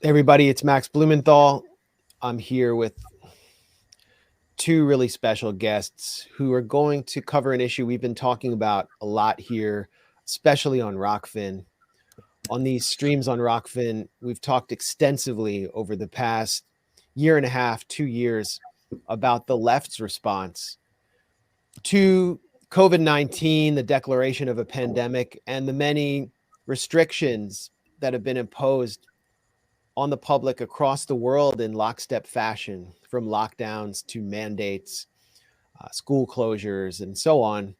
Everybody, it's Max Blumenthal. I'm here with two really special guests who are going to cover an issue we've been talking about a lot here, especially on Rockfin. On these streams on Rockfin, we've talked extensively over the past year and a half, 2 years, about the left's response to COVID-19, the declaration of a pandemic, and the many restrictions that have been imposed on the public across the world in lockstep fashion, from lockdowns to mandates, school closures, and so on.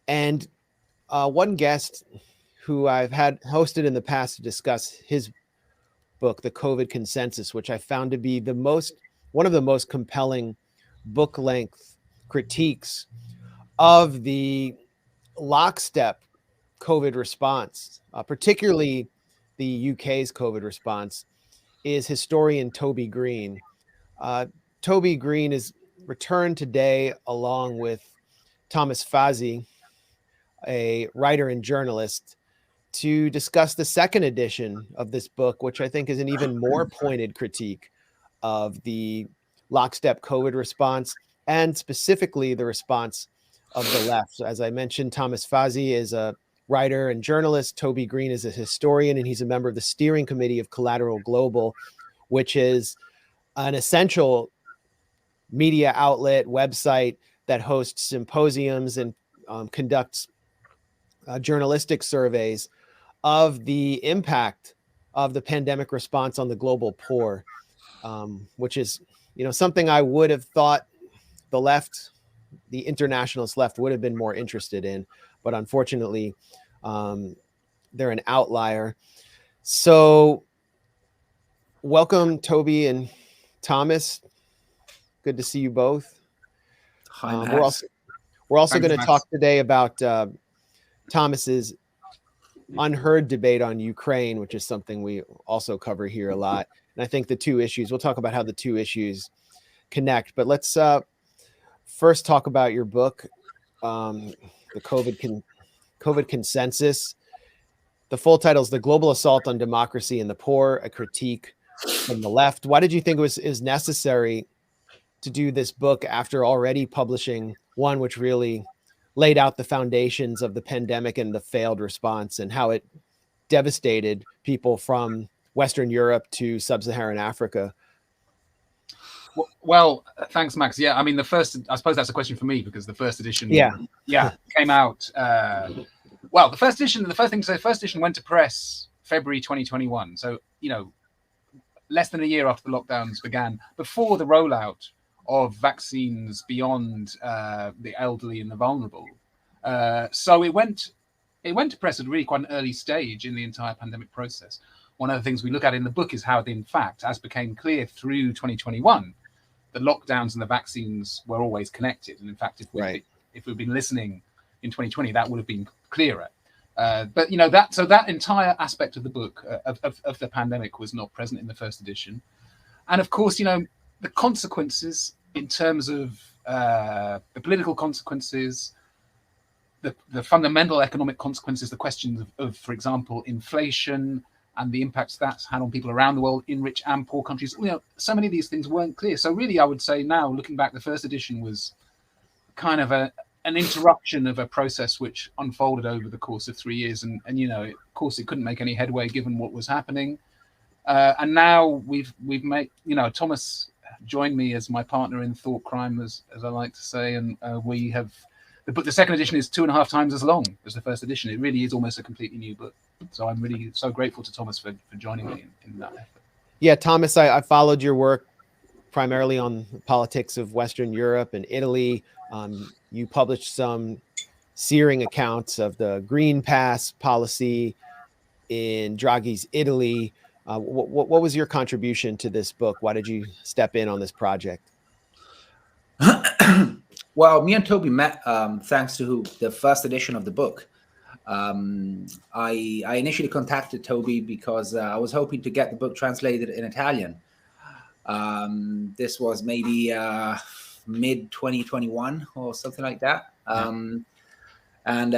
And one guest who I've had hosted in the past to discuss his book, The COVID Consensus, which I found to be one of the most compelling book-length critiques of the lockstep COVID response, particularly the UK's COVID response, is historian Toby Green. Toby Green is returned today along with Thomas Fazi, a writer and journalist, to discuss the second edition of this book, which I think is an even more pointed critique of the lockstep COVID response and specifically the response of the left. So as I mentioned, Thomas Fazi is a writer and journalist. Toby Green is a historian, and he's a member of the steering committee of Collateral Global, which is an essential media outlet website that hosts symposiums and conducts journalistic surveys of the impact of the pandemic response on the global poor, which is, something I would have thought the left, the internationalist left, would have been more interested in, but unfortunately, they're an outlier. So welcome, Toby and Thomas. Good to see you both. Hi, Max. We're also going to talk today about Thomas's Unherd Debate on Ukraine, which is something we also cover here a lot. And I think the two issues, we'll talk about how the two issues connect. But let's first talk about your book, the COVID Consensus. The full title is The Global Assault on Democracy and the Poor, a critique from the left. Why did you think it was necessary to do this book after already publishing one which really laid out the foundations of the pandemic and the failed response and how it devastated people from Western Europe to sub-Saharan Africa? Well, thanks, Max. Yeah, I mean, I suppose that's a question for me because the first edition, came out. Well, the first edition went to press February 2021. So, less than a year after the lockdowns began, before the rollout of vaccines beyond the elderly and the vulnerable. So it went to press at really quite an early stage in the entire pandemic process. One of the things we look at in the book is how, in fact, as became clear through 2021, the lockdowns and the vaccines were always connected. And in fact, if we'd been listening in 2020, that would have been clearer. But that entire aspect of the book of the pandemic was not present in the first edition. And of course, the consequences in terms of the political consequences, the fundamental economic consequences, the questions of, for example, inflation and the impacts that's had on people around the world in rich and poor countries. So many of these things weren't clear. So really, I would say now, looking back, the first edition was kind of an interruption of a process which unfolded over the course of 3 years. And of course, it couldn't make any headway given what was happening. And now we've made, Thomas joined me as my partner in thought crime, as I like to say, and we have the second edition is 2.5 times as long as the first edition. It really is almost a completely new book. So I'm really so grateful to Thomas for joining me in that effort. Yeah, Thomas, I followed your work primarily on the politics of Western Europe and Italy. You published some searing accounts of the Green Pass policy in Draghi's Italy. What was your contribution to this book? Why did you step in on this project? Well, me and Toby met thanks to the first edition of the book. I initially contacted Toby because I was hoping to get the book translated in Italian. This was maybe mid 2021 or something like that. And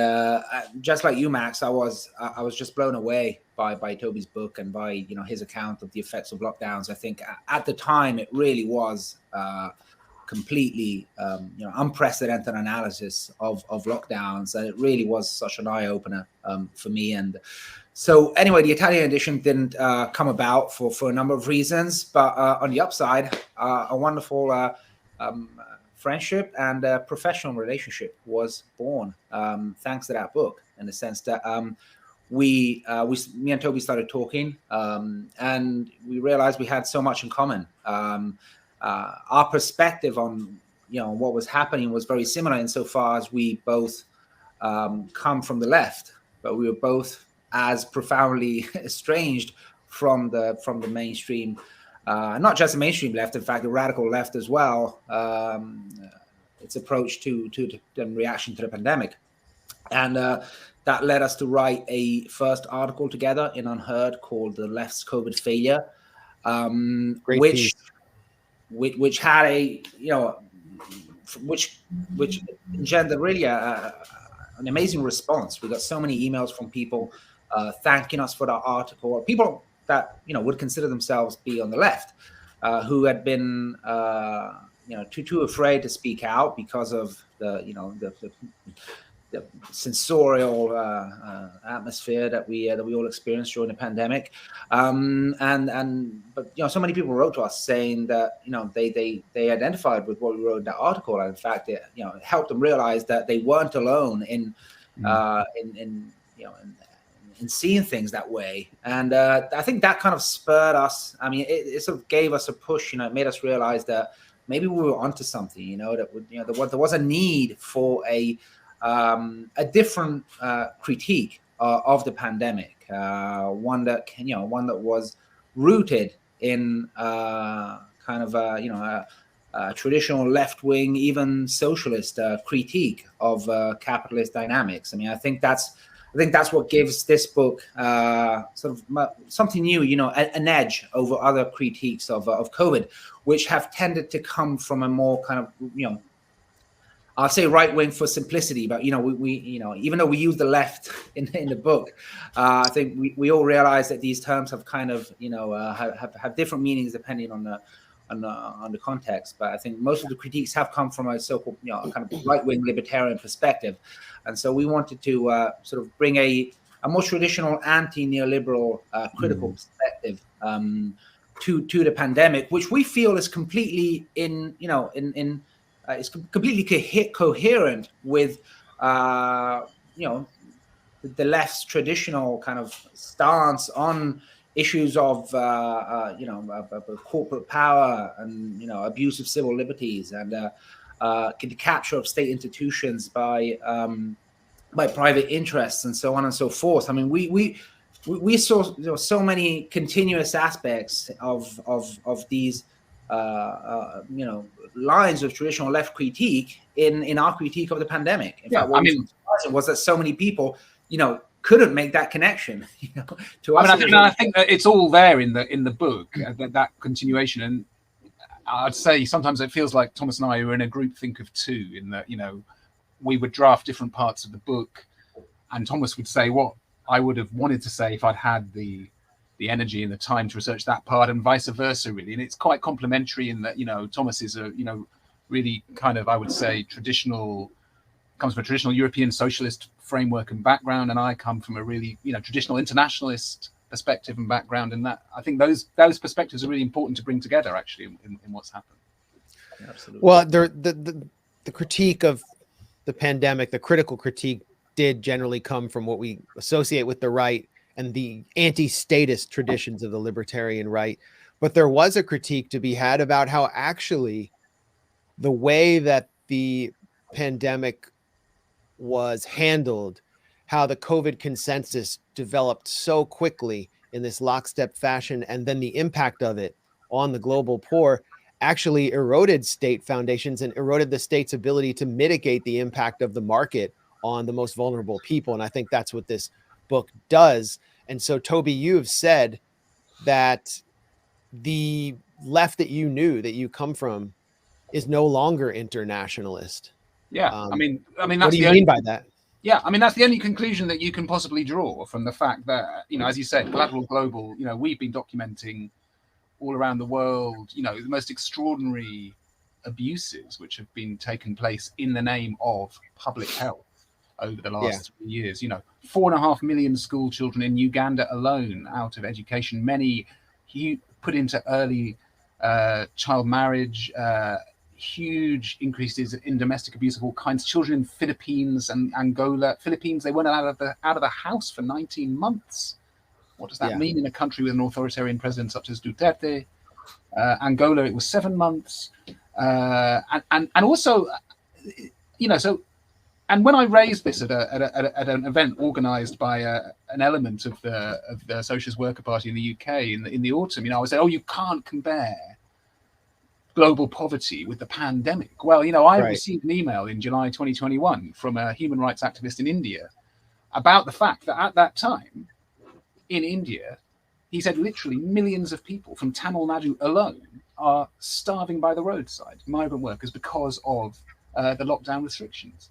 just like you, Max, I was just blown away by Toby's book and by his account of the effects of lockdowns. I think at the time it really was completely unprecedented analysis of lockdowns, and it really was such an eye opener for me. And so anyway, the Italian edition didn't come about for a number of reasons, but on the upside, a wonderful friendship and professional relationship was born thanks to that book, in the sense that me and Toby started talking, and we realized we had so much in common. Our perspective on what was happening was very similar insofar as we both come from the left, but we were both as profoundly estranged from the mainstream. Not just the mainstream left, in fact, the radical left as well, its approach to the reaction to the pandemic. And that led us to write a first article together in Unherd called "The Left's COVID Failure," which had which engendered really an amazing response. We got so many emails from people thanking us for that article, or people that would consider themselves be on the left, who had been too afraid to speak out because of the sensorial atmosphere that we all experienced during the pandemic, but so many people wrote to us saying that they identified with what we wrote in that article, and in fact it helped them realize that they weren't alone in seeing things that way. And I think that kind of spurred us. I mean, it sort of gave us a push. It made us realize that maybe we were onto something. There was a need for a different critique of the pandemic, one that was rooted in kind of a traditional left-wing, even socialist critique of capitalist dynamics. I mean, I think that's what gives this book sort of something new, an edge over other critiques of COVID, which have tended to come from a more kind of, I'll say right wing for simplicity, but we even though we use the left in the book, I think we all realize that these terms have kind of have different meanings depending on the context. But I think most of the critiques have come from a so-called kind of right wing libertarian perspective, and so we wanted to sort of bring a more traditional anti-neoliberal critical perspective to the pandemic, which we feel is completely it's completely coherent with the left's traditional kind of stance on issues of corporate power and abuse of civil liberties and the capture of state institutions by private interests and so on and so forth. I mean, we saw so many continuous aspects of these lines of traditional left critique in our critique of the pandemic. In fact, what was surprising was that so many people, couldn't make that connection. To us, I think that it's all there in the book, that continuation. And I'd say sometimes it feels like Thomas and I were in a group think of two, in that we would draft different parts of the book, and Thomas would say what I would have wanted to say if I'd had the energy and the time to research that part, and vice versa, really. And it's quite complementary in that Thomas is a really kind of, I would say, comes from a traditional European socialist framework and background, and I come from a really traditional internationalist perspective and background. And that, I think those perspectives are really important to bring together actually in what's happened. Absolutely. Well, the critique of the pandemic, the critical critique, did generally come from what we associate with the right and the anti-statist traditions of the libertarian right. But there was a critique to be had about how actually the way that the pandemic was handled, how the COVID consensus developed so quickly in this lockstep fashion, and then the impact of it on the global poor actually eroded state foundations and eroded the state's ability to mitigate the impact of the market on the most vulnerable people. And I think that's what this book does. And so, Toby, you have said that the left that you knew, that you come from, is no longer internationalist. Yeah, I mean, that's what do you mean by that? Yeah, I mean, that's the only conclusion that you can possibly draw from the fact that, as you said, collateral global, we've been documenting all around the world, the most extraordinary abuses which have been taken place in the name of public health over the last 3 years. 4.5 million school children in Uganda alone out of education, many put into early child marriage, huge increases in domestic abuse of all kinds. Children in Philippines and Angola. Philippines, they weren't out of the house for 19 months. What does that mean in a country with an authoritarian president such as Duterte? Angola, it was 7 months. And also, and when I raised this at an event organised by an element of the Socialist Worker Party in the UK in the autumn, I said, you can't compare global poverty with the pandemic. Well, I received an email in July 2021 from a human rights activist in India about the fact that at that time in India, he said literally millions of people from Tamil Nadu alone are starving by the roadside, migrant workers, because of the lockdown restrictions.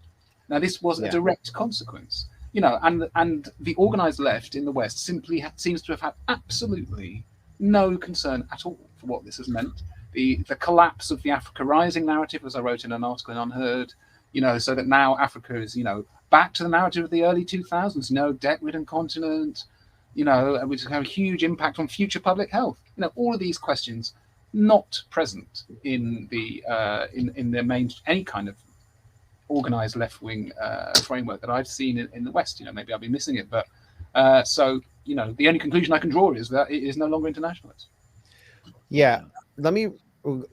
Now, this was a direct consequence, and the organised left in the West simply seems to have had absolutely no concern at all for what this has meant. The collapse of the Africa Rising narrative, as I wrote in an article in Unherd, so that now Africa is, back to the narrative of the early 2000s, debt-ridden continent, which have a huge impact on future public health. All of these questions not present in the main any kind of organized left-wing framework that I've seen in the West. Maybe I'll be missing it, but so the only conclusion I can draw is that it is no longer internationalist. Yeah, let me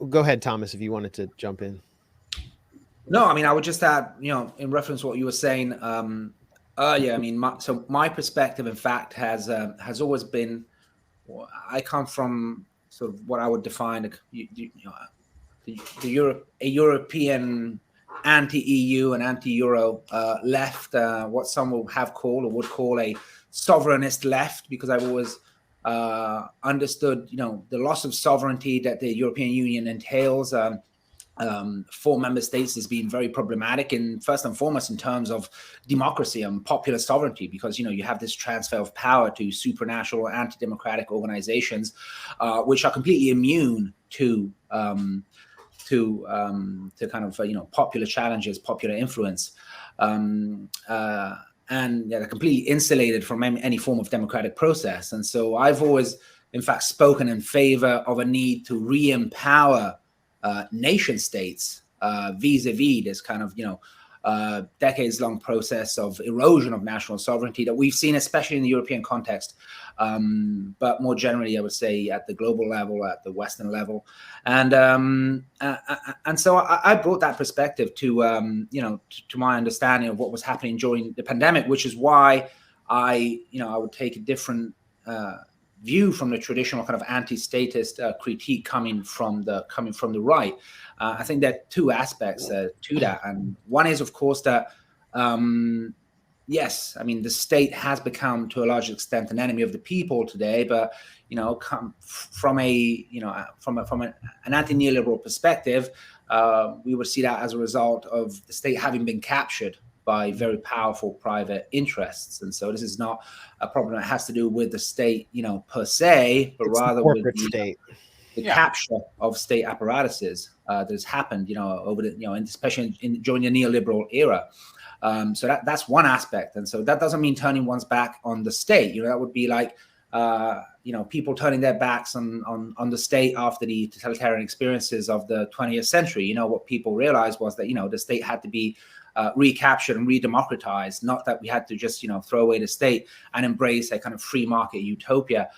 go ahead, Thomas, if you wanted to jump in. No, I mean, I would just add, in reference to what you were saying earlier. I mean, my perspective, in fact, has always been. I come from sort of what I would define a European anti-EU and anti-Euro left, what some would call a sovereignist left, because I've always understood, the loss of sovereignty that the European Union entails for member states as being very problematic, and first and foremost in terms of democracy and popular sovereignty, because you have this transfer of power to supranational anti-democratic organizations, which are completely immune to kind of popular challenges, popular influence, and they're completely insulated from any form of democratic process. And so I've always, in fact, spoken in favor of a need to re-empower nation states vis-a-vis this kind of decades-long process of erosion of national sovereignty that we've seen, especially in the European context, but more generally, I would say at the global level, at the Western level, and so I brought that perspective to to my understanding of what was happening during the pandemic, which is why I would take a different view from the traditional kind of anti-statist critique coming from the right. I think there are two aspects to that, and one is, of course, that yes, I mean, the state has become to a large extent an enemy of the people today, but from an anti-neoliberal perspective, we would see that as a result of the state having been captured by very powerful private interests. And so this is not a problem that has to do with the state, per se, but it's rather with the capture of state apparatuses that has happened, over the, especially during the neoliberal era. So that's one aspect. And so that doesn't mean turning one's back on the state. That would be like, people turning their backs on the state after the totalitarian experiences of the 20th century. What people realized was that, the state had to be recaptured and re-democratized, not that we had to just, throw away the state and embrace a kind of free market utopia.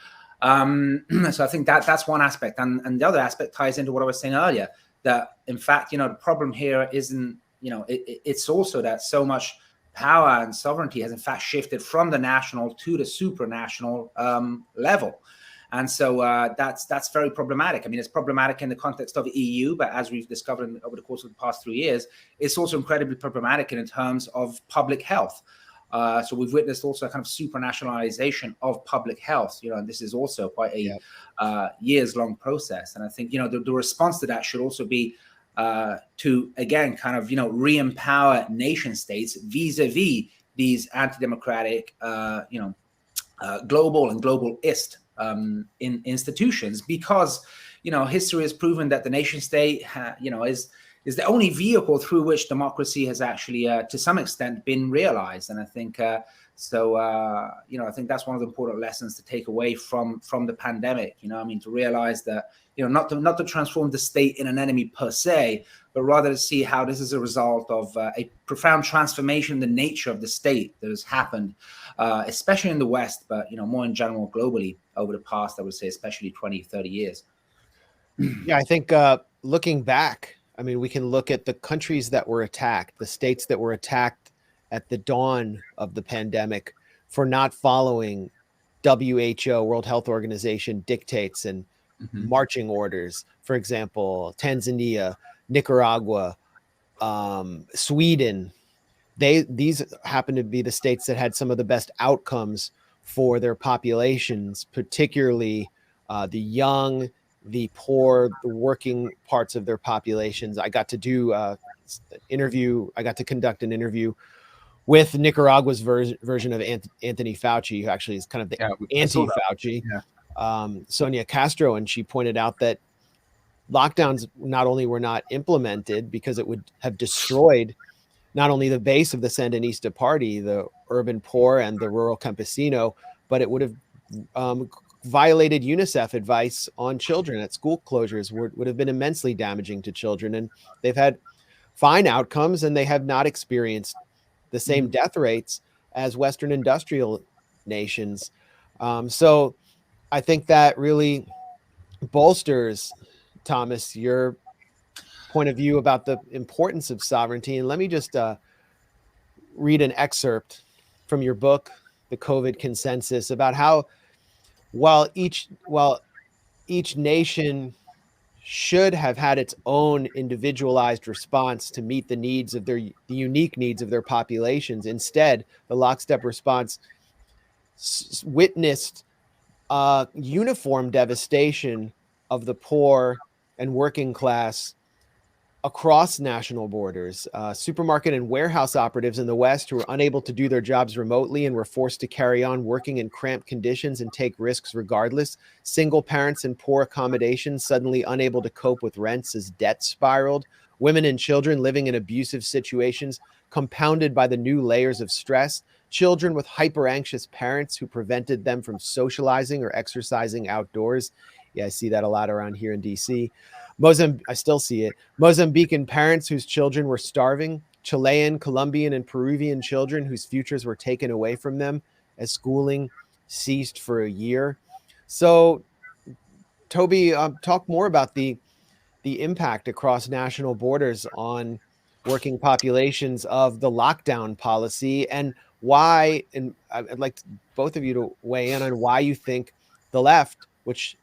So I think that's one aspect. And the other aspect ties into what I was saying earlier, that in fact, the problem here isn't, it's also that so much power and sovereignty has in fact shifted from the national to the supranational level. And so that's very problematic. I mean, it's problematic in the context of the EU, but as we've discovered over the course of the past 3 years, it's also incredibly problematic in terms of public health. So we've witnessed also a kind of supranationalization of public health, and this is also quite a years-long process. And I think, the response to that should also be to, again, kind of, re-empower nation states vis-a-vis these anti-democratic, global and globalist in institutions, because history has proven that the nation state is the only vehicle through which democracy has actually to some extent been realized. And I think I think that's one of the important lessons to take away from the pandemic, to realize that not to transform the state in an enemy per se, but rather to see how this is a result of a profound transformation in the nature of the state that has happened, especially in the West, but more in general globally over the past, I would say, especially 20, 30 years. Yeah, I think looking back, we can look at the countries that were attacked, the states that were attacked at the dawn of the pandemic for not following WHO, World Health Organization, dictates and marching orders. For example, Tanzania, Nicaragua, Sweden. These happen to be the states that had some of the best outcomes for their populations, particularly the young, the poor, the working parts of their populations. I got to do I got to conduct an interview with Nicaragua's version of Anthony Fauci, who actually is kind of the anti-Fauci, Sonia Castro, and she pointed out that lockdowns not only were not implemented because it would have destroyed not only the base of the Sandinista party, the urban poor and the rural campesino, but it would have violated UNICEF advice on children at school closures, would have been immensely damaging to children. And they've had fine outcomes, and they have not experienced the same death rates as Western industrial nations. So I think that really bolsters, Thomas, your point of view about the importance of sovereignty. And let me just read an excerpt from your book, The COVID Consensus, about how while each nation should have had its own individualized response to meet the needs of the unique needs of their populations, instead, the lockstep response witnessed uniform devastation of the poor and working class across national borders. Supermarket and warehouse operatives in the West who were unable to do their jobs remotely and were forced to carry on working in cramped conditions and take risks regardless. Single parents in poor accommodations suddenly unable to cope with rents as debt spiraled. Women and children living in abusive situations compounded by the new layers of stress. Children with hyper-anxious parents who prevented them from socializing or exercising outdoors. Yeah, I see that a lot around here in DC. I still see it. Mozambican parents whose children were starving, Chilean, Colombian, and Peruvian children whose futures were taken away from them as schooling ceased for a year. So, Toby, talk more about the impact across national borders on working populations of the lockdown policy, and why, and I'd like both of you to weigh in on why you think the left, which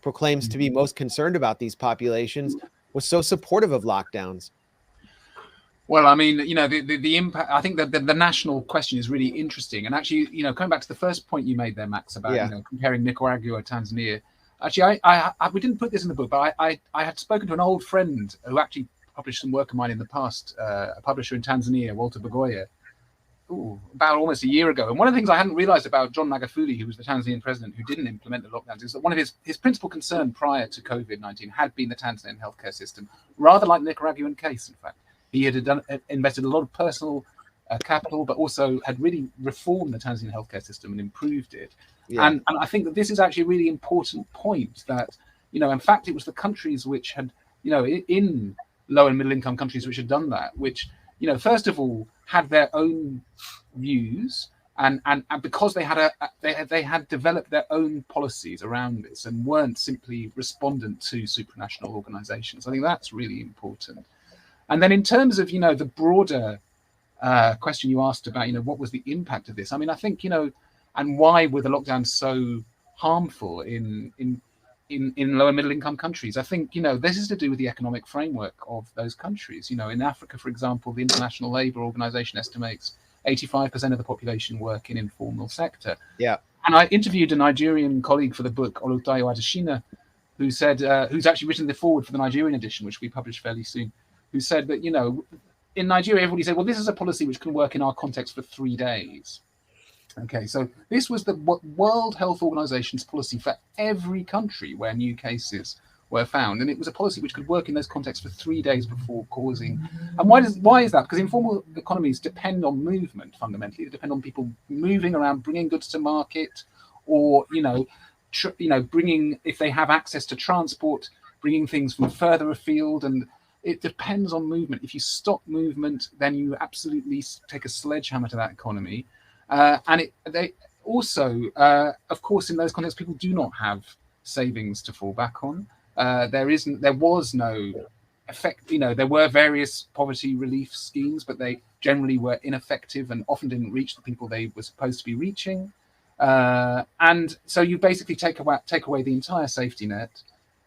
proclaims to be most concerned about these populations, was so supportive of lockdowns. Well, the impact, I think that the national question is really interesting. And actually, coming back to the first point you made there, Max, about comparing Nicaragua, Tanzania. Actually, we didn't put this in the book, but I had spoken to an old friend who actually published some work of mine in the past, a publisher in Tanzania, Walter Bagoya, about almost a year ago. And one of the things I hadn't realized about John Magufuli, who was the Tanzanian president who didn't implement the lockdowns, is that one of his principal concern prior to COVID-19 had been the Tanzanian healthcare system, rather like the Nicaraguan case, in fact. He had invested a lot of personal capital, but also had really reformed the Tanzanian healthcare system and improved it. Yeah. And I think that this is actually a really important point that, in fact, it was the countries which had, in low and middle income countries which had done that, which, first of all, had their own views, and because they had developed their own policies around this and weren't simply respondent to supranational organizations. I think that's really important. And then in terms of the broader question you asked about what was the impact of this, I think and why were the lockdowns so harmful in low and middle income countries? I think this is to do with the economic framework of those countries. In Africa, for example, the International Labour Organization estimates 85% of the population work in informal sector. Yeah. And I interviewed a Nigerian colleague for the book, Olutayo Adeshina, who said, who's actually written the foreword for the Nigerian edition, which we publish fairly soon, who said that in Nigeria, everybody said, well, this is a policy which can work in our context for 3 days. Okay, so this was the World Health Organization's policy for every country where new cases were found, and it was a policy which could work in those contexts for 3 days before causing. And why is that? Because informal economies depend on movement fundamentally. They depend on people moving around, bringing goods to market, or bringing, if they have access to transport, bringing things from further afield, and it depends on movement. If you stop movement, then you absolutely take a sledgehammer to that economy. And they also, of course, in those contexts, people do not have savings to fall back on. There was no effect. There were various poverty relief schemes, but they generally were ineffective and often didn't reach the people they were supposed to be reaching. And so you basically take away the entire safety net,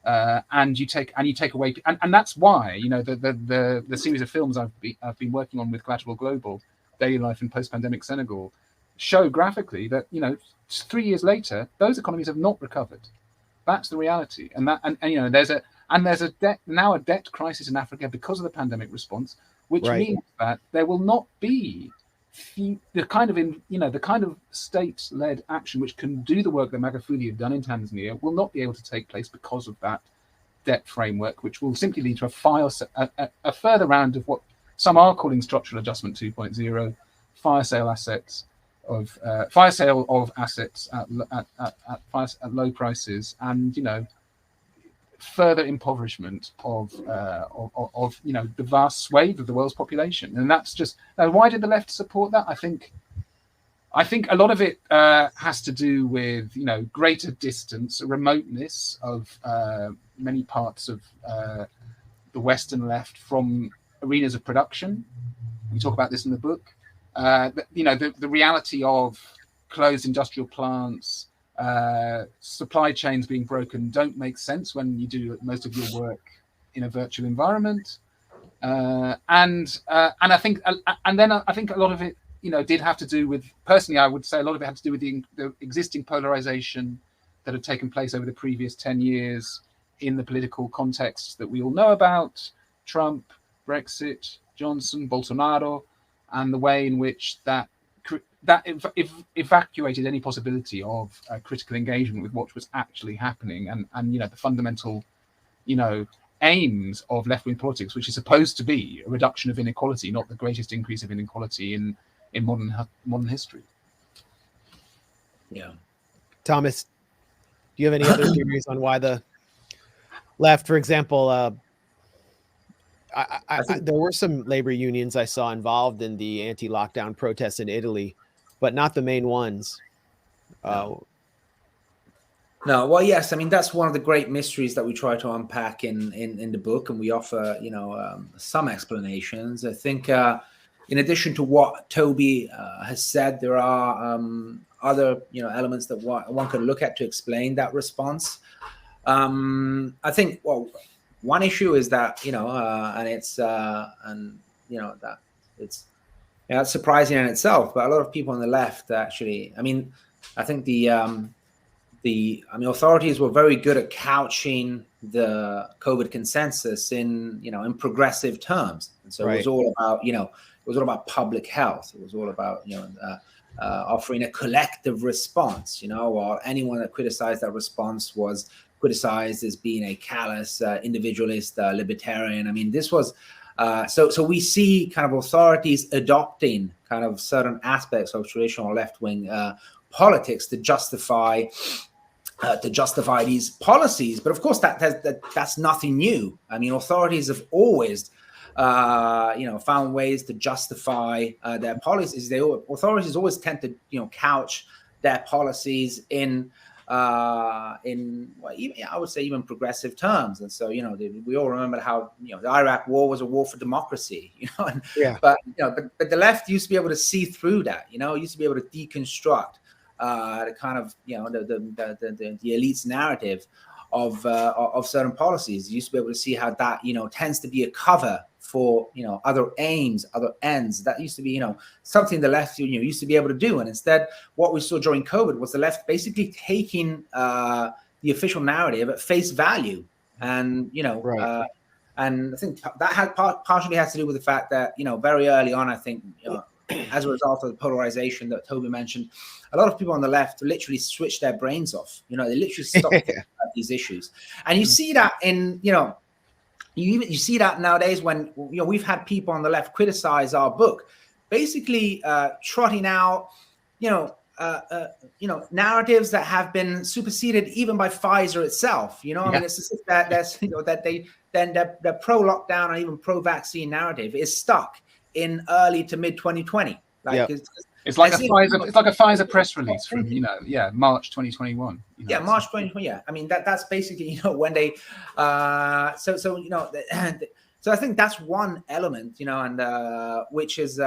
and you take away, and that's why the series of films I've been working on with Collateral Global, Daily Life in Post-Pandemic Senegal, show graphically that 3 years later those economies have not recovered. That's the reality, and there's a debt crisis in Africa because of the pandemic response, which means that there will not be the kind of state-led action which can do the work that Magufuli have done in Tanzania will not be able to take place because of that debt framework, which will simply lead to a further round of what some are calling structural adjustment 2.0, fire sale of assets at low prices, and further impoverishment of the vast swathe of the world's population. And that's just why did the left support that? I think a lot of it has to do with greater distance, remoteness of many parts of the Western left from arenas of production. We talk about this in the book. The reality of closed industrial plants, supply chains being broken don't make sense when you do most of your work in a virtual environment. And I think a lot of it, did have to do with, personally, I would say a lot of it had to do with the existing polarization that had taken place over the previous 10 years in the political context that we all know about: Trump, Brexit, Johnson, Bolsonaro, and the way in which that evacuated any possibility of critical engagement with what was actually happening, and the fundamental aims of left-wing politics, which is supposed to be a reduction of inequality, not the greatest increase of inequality in modern history. Yeah. Thomas, do you have any other theories on why the left, for example, there were some labor unions I saw involved in the anti-lockdown protests in Italy, but not the main ones. No, well, yes. I mean, that's one of the great mysteries that we try to unpack in the book, and we offer, some explanations. I think, in addition to what Toby has said, there are other, elements that one could look at to explain that response. I think, well, one issue is that, and it's, that it's, that's surprising in itself, but a lot of people on the left actually, I think authorities were very good at couching the COVID consensus in progressive terms. And so It was all about, public health. It was all about, offering a collective response, while anyone that criticized that response was criticized as being a callous, individualist, libertarian. This was, so we see kind of authorities adopting kind of certain aspects of traditional left-wing politics to justify these policies. But of course, that's nothing new. Authorities have always, found ways to justify their policies. Authorities always tend to, couch their policies in I would say even progressive terms. And so, we all remember how, the Iraq war was a war for democracy, but the left used to be able to see through that, used to be able to deconstruct the kind of, the elite's narrative of certain policies. You used to be able to see how that, tends to be a cover for, other aims, other ends. That used to be, something the left, used to be able to do. And instead, what we saw during COVID was the left basically taking the official narrative at face value. And, And I think that had partially has to do with the fact that, very early on, I think, as a result of the polarization that Toby mentioned, a lot of people on the left literally switched their brains off. They literally stopped thinking about these issues. And you see that in, you see that nowadays when, we've had people on the left criticize our book, basically trotting out, narratives that have been superseded even by Pfizer itself. I mean, it's just that there's, that the pro-lockdown and even pro-vaccine narrative is stuck in early to mid 2020. It's like a Pfizer press release from March 2021. March 2020. Yeah, I mean that's basically when they so I think that's one element, and which is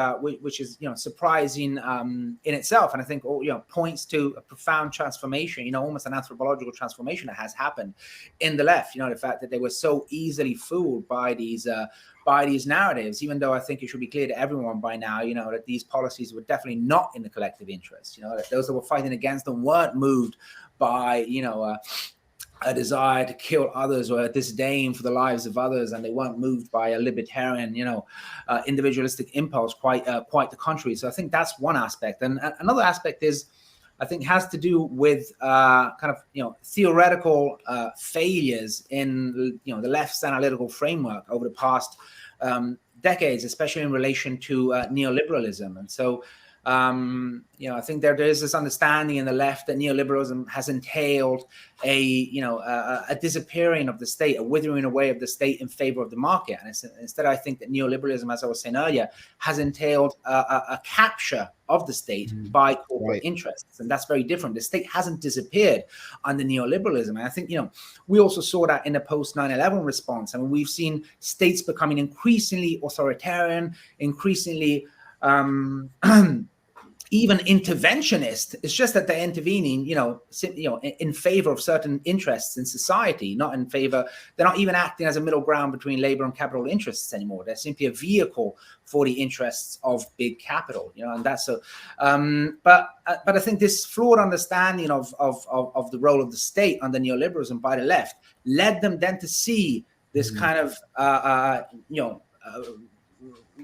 surprising in itself, and I think points to a profound transformation, almost an anthropological transformation that has happened in the left. The fact that they were so easily fooled by these narratives, even though I think it should be clear to everyone by now, that these policies were definitely not in the collective interest. That those that were fighting against them weren't moved by a desire to kill others or a disdain for the lives of others, and they weren't moved by a libertarian, individualistic impulse. Quite the contrary. So I think that's one aspect, and another aspect is, I think, has to do with theoretical failures in the left's analytical framework over the past decades, especially in relation to neoliberalism, and so. I think there is this understanding in the left that neoliberalism has entailed a disappearing of the state, a withering away of the state in favor of the market. And instead, I think that neoliberalism, as I was saying earlier, has entailed a capture of the state by corporate interests. And that's very different. The state hasn't disappeared under neoliberalism. And I think, we also saw that in the post 9/11 response. I mean, we've seen states becoming increasingly authoritarian, increasingly even interventionist. It's just that they're intervening, in favor of certain interests in society, not in favor. They're not even acting as a middle ground between labor and capital interests anymore. They're simply a vehicle for the interests of big capital, and that's a. But I think this flawed understanding of the role of the state under neoliberalism by the left led them then to see this kind of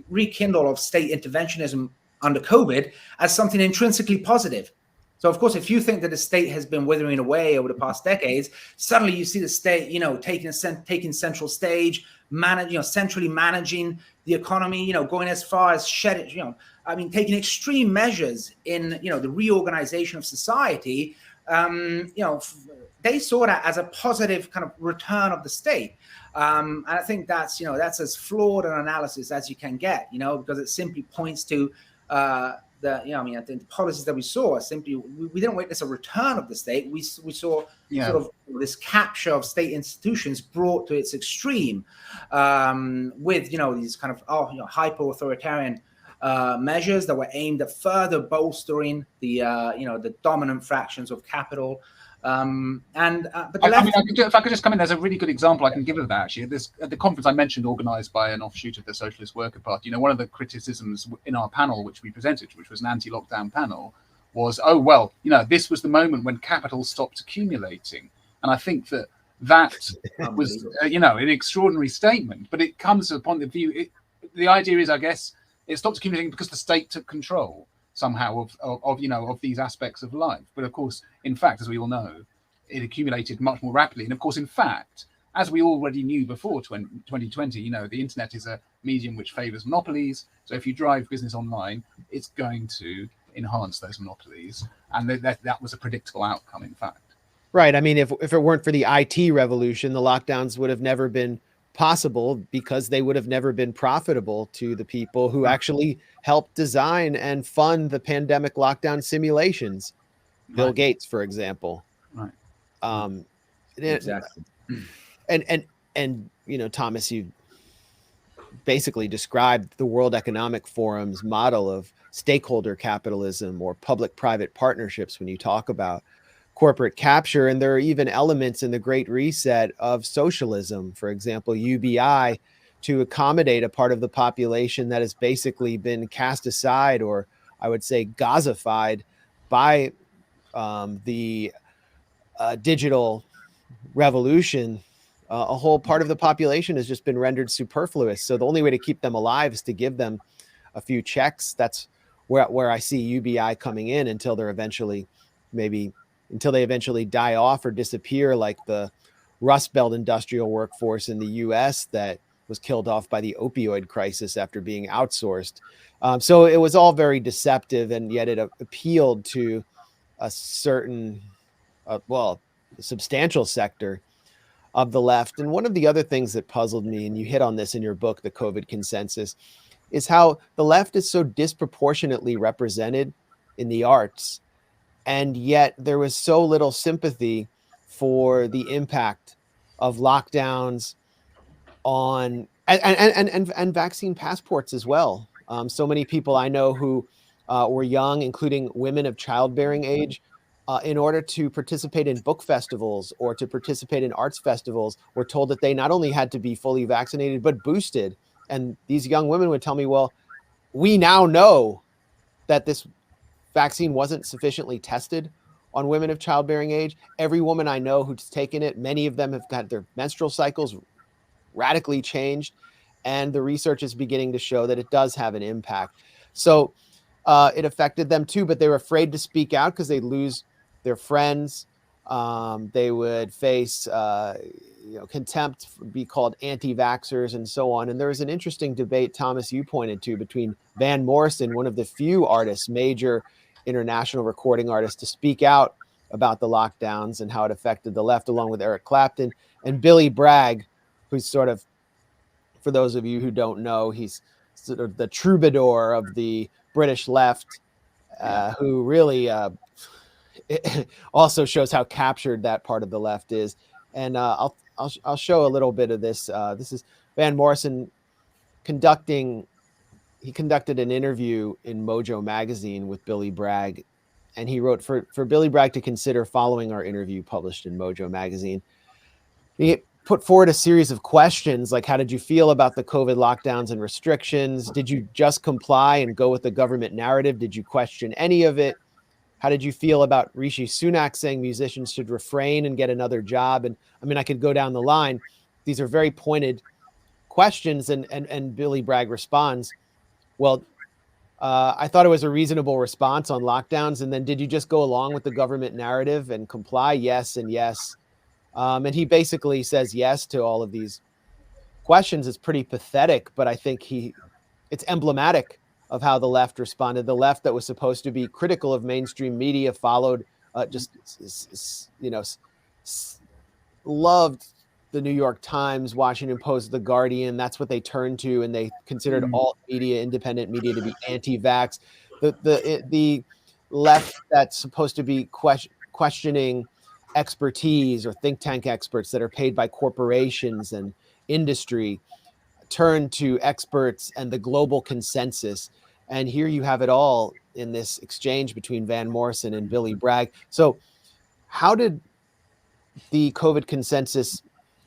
rekindle of state interventionism under COVID as something intrinsically positive. So, of course, if you think that the state has been withering away over the past decades, suddenly you see the state, taking central stage, centrally managing the economy, going as far as taking extreme measures in, the reorganization of society. They saw that as a positive kind of return of the state. And I think that's as flawed an analysis as you can get, because it simply points to I think the policies that we saw are simply, we didn't witness a return of the state. We saw sort of this capture of state institutions brought to its extreme, with these kind of hyper authoritarian measures that were aimed at further bolstering the dominant fractions of capital. But if I could just come in, there's a really good example I can give of that. Actually, at the conference I mentioned, organised by an offshoot of the Socialist Worker Party, one of the criticisms in our panel, which we presented, which was an anti-lockdown panel, was, this was the moment when capital stopped accumulating. And I think that was, an extraordinary statement. But it comes to the point of view. The idea is, I guess, it stopped accumulating because the state took control somehow of these aspects of life. But of course, in fact, as we all know, it accumulated much more rapidly. And of course, in fact, as we already knew before 2020, the internet is a medium which favors monopolies. So if you drive business online, it's going to enhance those monopolies. And that was a predictable outcome, in fact. Right. I mean, if it weren't for the IT revolution, the lockdowns would have never been possible, because they would have never been profitable to the people who actually helped design and fund the pandemic lockdown simulations. Bill Gates, for example. Right. Exactly. And Thomas, you basically described the World Economic Forum's model of stakeholder capitalism or public-private partnerships when you talk about corporate capture. And there are even elements in the Great Reset of socialism, for example, UBI, to accommodate a part of the population that has basically been cast aside, or I would say Gazified, by the digital revolution a whole part of the population has just been rendered superfluous. So the only way to keep them alive is to give them a few checks. That's where I see UBI coming in until they eventually die off or disappear, like the Rust Belt industrial workforce in the US that was killed off by the opioid crisis after being outsourced. So it was all very deceptive, and yet it appealed to a certain, a substantial sector of the left. And one of the other things that puzzled me, and you hit on this in your book, The COVID Consensus, is how the left is so disproportionately represented in the arts, and yet there was so little sympathy for the impact of lockdowns on and vaccine passports as well. So many people I know who were young, including women of childbearing age, in order to participate in book festivals or to participate in arts festivals, were told that they not only had to be fully vaccinated, but boosted. And these young women would tell me, well, we now know that this vaccine wasn't sufficiently tested on women of childbearing age. Every woman I know who's taken it, many of them have got their menstrual cycles radically changed. And the research is beginning to show that it does have an impact. So it affected them too, but they were afraid to speak out because they'd lose their friends. They would face contempt, be called anti-vaxxers and so on. And there was an interesting debate, Thomas, you pointed to, between Van Morrison, one of the few artists, major international recording artists, to speak out about the lockdowns and how it affected the left, along with Eric Clapton, and Billy Bragg, who's sort of, for those of you who don't know, he's sort of the troubadour of the British left, who really also shows how captured that part of the left is. And I'll show a little bit of this. This is Van Morrison conducted an interview in Mojo magazine with Billy Bragg, and he wrote for Billy Bragg to consider following our interview published in Mojo magazine. He put forward a series of questions like, how did you feel about the COVID lockdowns and restrictions? Did you just comply and go with the government narrative? Did you question any of it? How did you feel about Rishi Sunak saying musicians should refrain and get another job? And I mean, I could go down the line. These are very pointed questions. And Billy Bragg responds, well, I thought it was a reasonable response on lockdowns. And then did you just go along with the government narrative and comply? Yes and yes. And he basically says yes to all of these questions. It's pretty pathetic, but I think it's emblematic of how the left responded. The left that was supposed to be critical of mainstream media followed, loved the New York Times, Washington Post, The Guardian. That's what they turned to, and they considered alt media, independent media, to be anti-vax. The left that's supposed to be questioning expertise or think tank experts that are paid by corporations and industry turn to experts and the global consensus. And here you have it all in this exchange between Van Morrison and Billy Bragg. So how did the COVID consensus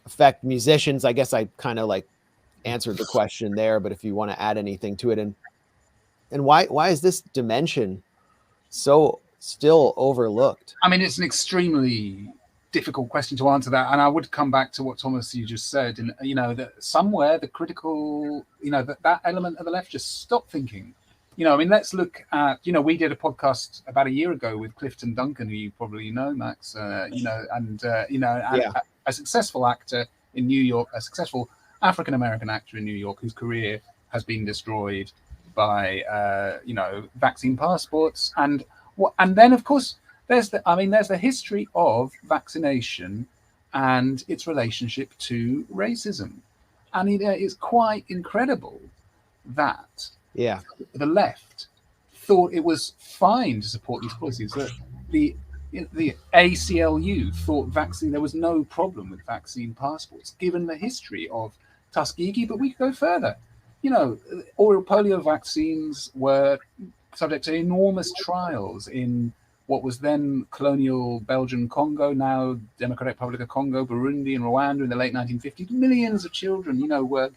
affect musicians? I guess I kind of like answered the question there, but if you want to add anything to it, and why is this dimension so still overlooked? I mean, it's an extremely difficult question to answer that, and I would come back to what Thomas you just said, and that somewhere the critical, that element of the left just stopped thinking. I mean, let's look at, we did a podcast about a year ago with Clifton Duncan, who you probably know, Max, a successful actor in New York, a successful African-American actor in New York whose career has been destroyed by, vaccine passports. And then, of course, there's the history of vaccination and its relationship to racism. And it's quite incredible that the left thought it was fine to support these policies. That the ACLU thought there was no problem with vaccine passports, given the history of Tuskegee. But we could go further. Oral polio vaccines were subject to enormous trials in what was then colonial Belgian Congo, now Democratic Republic of Congo, Burundi, and Rwanda in the late 1950s. Millions of children, were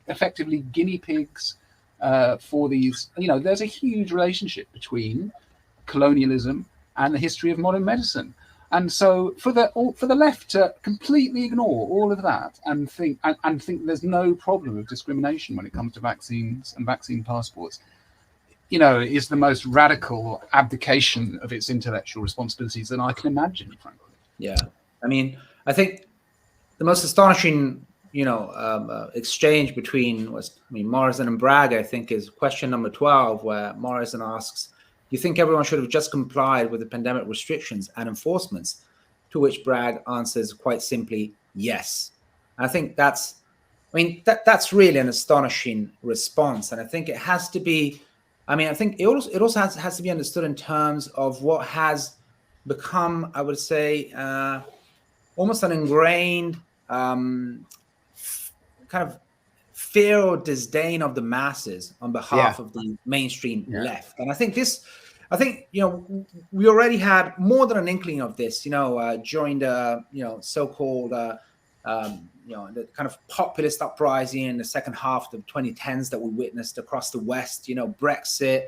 effectively guinea pigs for these. There's a huge relationship between colonialism and the history of modern medicine. And so for the left to completely ignore all of that and think there's no problem of discrimination when it comes to vaccines and vaccine passports, is the most radical abdication of its intellectual responsibilities than I can imagine, frankly. Yeah, I mean, I think the most astonishing, exchange between Morrison and Bragg, I think, is question number 12, where Morrison asks, "Do you think everyone should have just complied with the pandemic restrictions and enforcements?" To which Bragg answers quite simply, "Yes." And I think that's really an astonishing response, and I think it has to be. I think it also has to be understood in terms of what has become, I would say, almost an ingrained kind of fear or disdain of the masses on behalf of the mainstream left. And I think we already had more than an inkling of this, during the so-called the kind of populist uprising in the second half of the 2010s that we witnessed across the West, Brexit,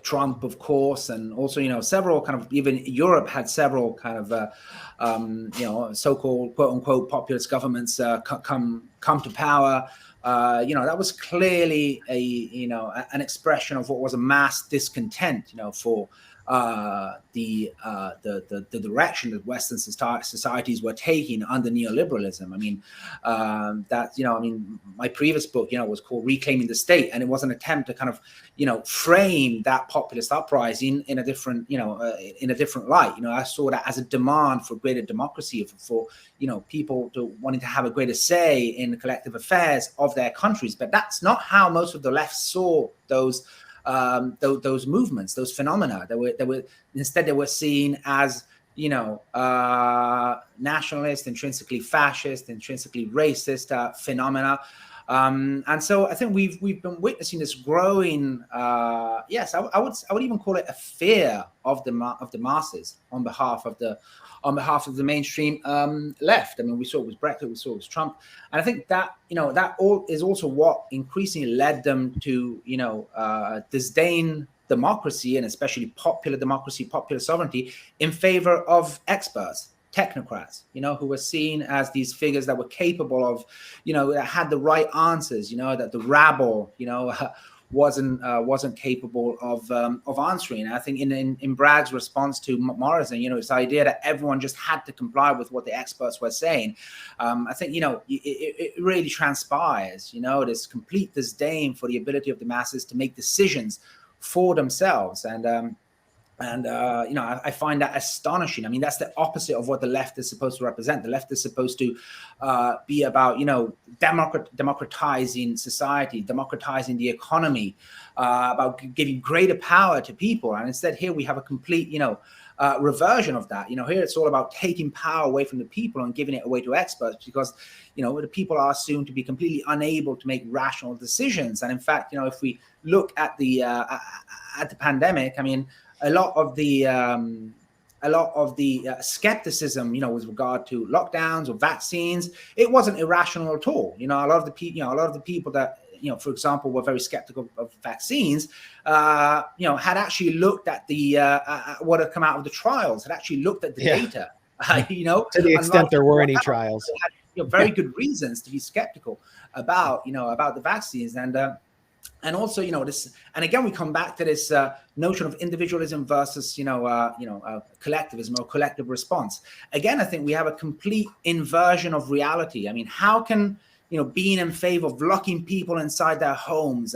Trump, of course, and also, several kind of, even Europe had several kind of, so-called quote unquote populist governments come to power. That was clearly an expression of what was a mass discontent, for the direction that Western societies were taking under neoliberalism. My previous book, was called Reclaiming the State, and it was an attempt to kind of, frame that populist uprising in a different, in a different light. I saw that as a demand for greater democracy, for people wanting to have a greater say in the collective affairs of their countries. But that's not how most of the left saw those movements, those phenomena. Instead they were seen as nationalist, intrinsically fascist, intrinsically racist phenomena. And so I think we've been witnessing this growing, I would even call it a fear of the masses on behalf of the mainstream left. We saw it with Brexit, we saw it with Trump, and I think that that all is also what increasingly led them to disdain democracy, and especially popular democracy, popular sovereignty, in favor of experts, technocrats, who were seen as these figures that were capable of, that had the right answers, that the rabble, wasn't capable of answering. And I think in Bragg's response to Morrison, this idea that everyone just had to comply with what the experts were saying, I think it really transpires, this complete disdain for the ability of the masses to make decisions for themselves. I find that astonishing. That's the opposite of what the left is supposed to represent. The left is supposed to be about, democratizing society, democratizing the economy, about giving greater power to people. And instead, here we have a complete, reversion of that. Here it's all about taking power away from the people and giving it away to experts, because, the people are assumed to be completely unable to make rational decisions. And in fact, if we look at the pandemic, a lot of the skepticism, with regard to lockdowns or vaccines, it wasn't irrational at all. A lot of the people that, for example, were very skeptical of vaccines, had actually looked at the what had come out of the trials, had actually looked at the data. To the extent there were any trials, they had, very good reasons to be skeptical about the vaccines. And also, this, and again, we come back to this notion of individualism versus, collectivism or collective response. Again, I think we have a complete inversion of reality. How can, being in favor of locking people inside their homes,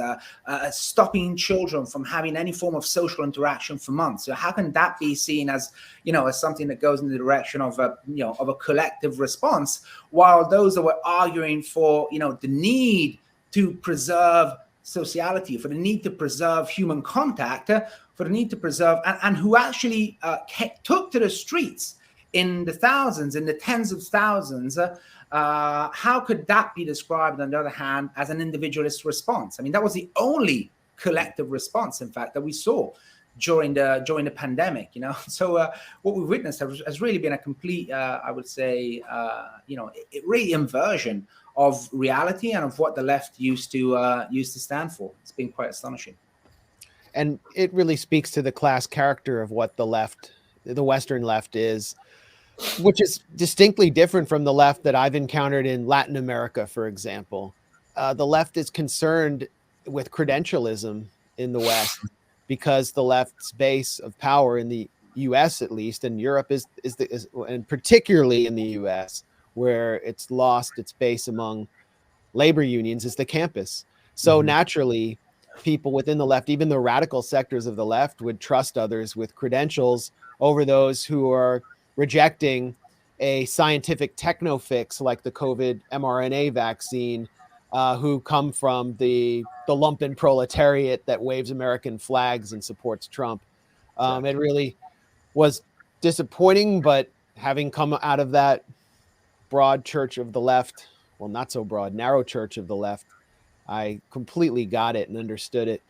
stopping children from having any form of social interaction for months, how can that be seen as, as something that goes in the direction of a collective response, while those that were arguing for, the need to preserve sociality, for the need to preserve human contact, for the need to preserve, and who actually took to the streets in the thousands, in the tens of thousands, how could that be described, on the other hand, as an individualist response? That was the only collective response, in fact, that we saw during the pandemic. So what we witnessed has really been a complete, I would say, really inversion of reality and of what the left used to stand for. It's been quite astonishing. And it really speaks to the class character of what the left the Western left is, which is distinctly different from the left that I've encountered in Latin America, for example. The left is concerned with credentialism in the West because the left's base of power in the U.S., at least, and Europe and particularly in the U.S., where it's lost its base among labor unions, is the campus. So naturally, people within the left, even the radical sectors of the left, would trust others with credentials over those who are rejecting a scientific techno fix like the COVID mRNA vaccine, who come from the lumpen proletariat that waves American flags and supports Trump. It really was disappointing, but having come out of that broad church of the left, well, not so broad, narrow church of the left, I completely got it and understood it.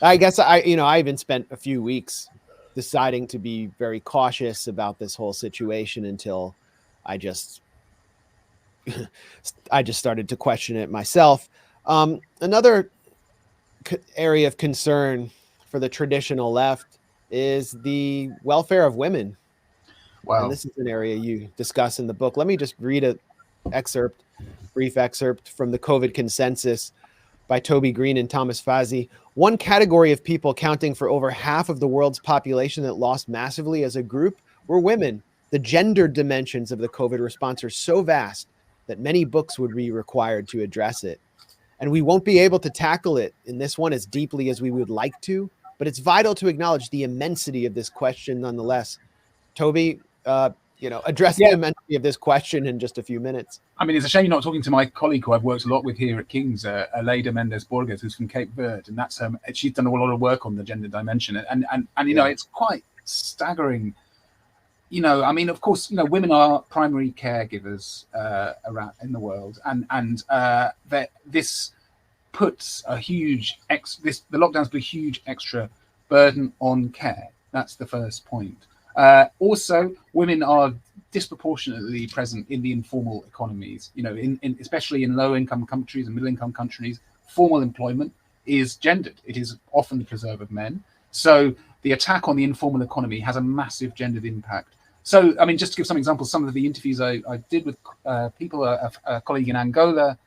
I guess I even spent a few weeks deciding to be very cautious about this whole situation until I just started to question it myself. Another area of concern for the traditional left is the welfare of women. Wow. And this is an area you discuss in the book. Let me just read a brief excerpt from the COVID Consensus by Toby Green and Thomas Fazi. One category of people accounting for over half of the world's population that lost massively as a group were women. The gender dimensions of the COVID response are so vast that many books would be required to address it. And we won't be able to tackle it in this one as deeply as we would like to, but it's vital to acknowledge the immensity of this question nonetheless. Toby, address the immensity of this question in just a few minutes. I mean, it's a shame you're not talking to my colleague who I've worked a lot with here at King's, Aleida Mendes-Borges, who's from Cape Verde, and that's she's done a lot of work on the gender dimension, and it's quite staggering. I mean, of course, women are primary caregivers around in the world, and that this puts a huge the lockdowns put a huge extra burden on care. That's the first point. Also, women are disproportionately present in the informal economies. Especially in low-income countries and middle-income countries, formal employment is gendered. It is often the preserve of men. So the attack on the informal economy has a massive gendered impact. So, I mean, just to give some examples, some of the interviews I did with people, a colleague in Angola,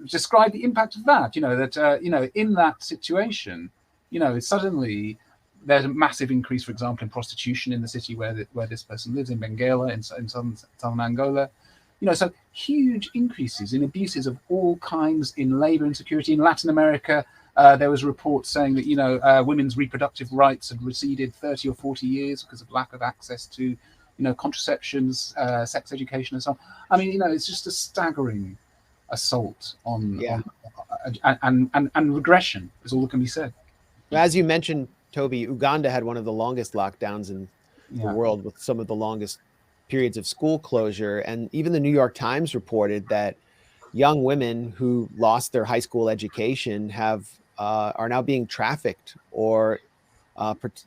described the impact of that. That in that situation, suddenly there's a massive increase, for example, in prostitution in the city where this person lives, in Benguela, in southern Angola. So huge increases in abuses of all kinds in labor insecurity. In Latin America, there was a report saying that women's reproductive rights had receded 30 or 40 years because of lack of access to contraceptions, sex education, and so on. I mean, it's just a staggering assault on and regression is all that can be said. As you mentioned, Toby, Uganda had one of the longest lockdowns in the world, with some of the longest periods of school closure. And even the New York Times reported that young women who lost their high school education are now being trafficked or Max,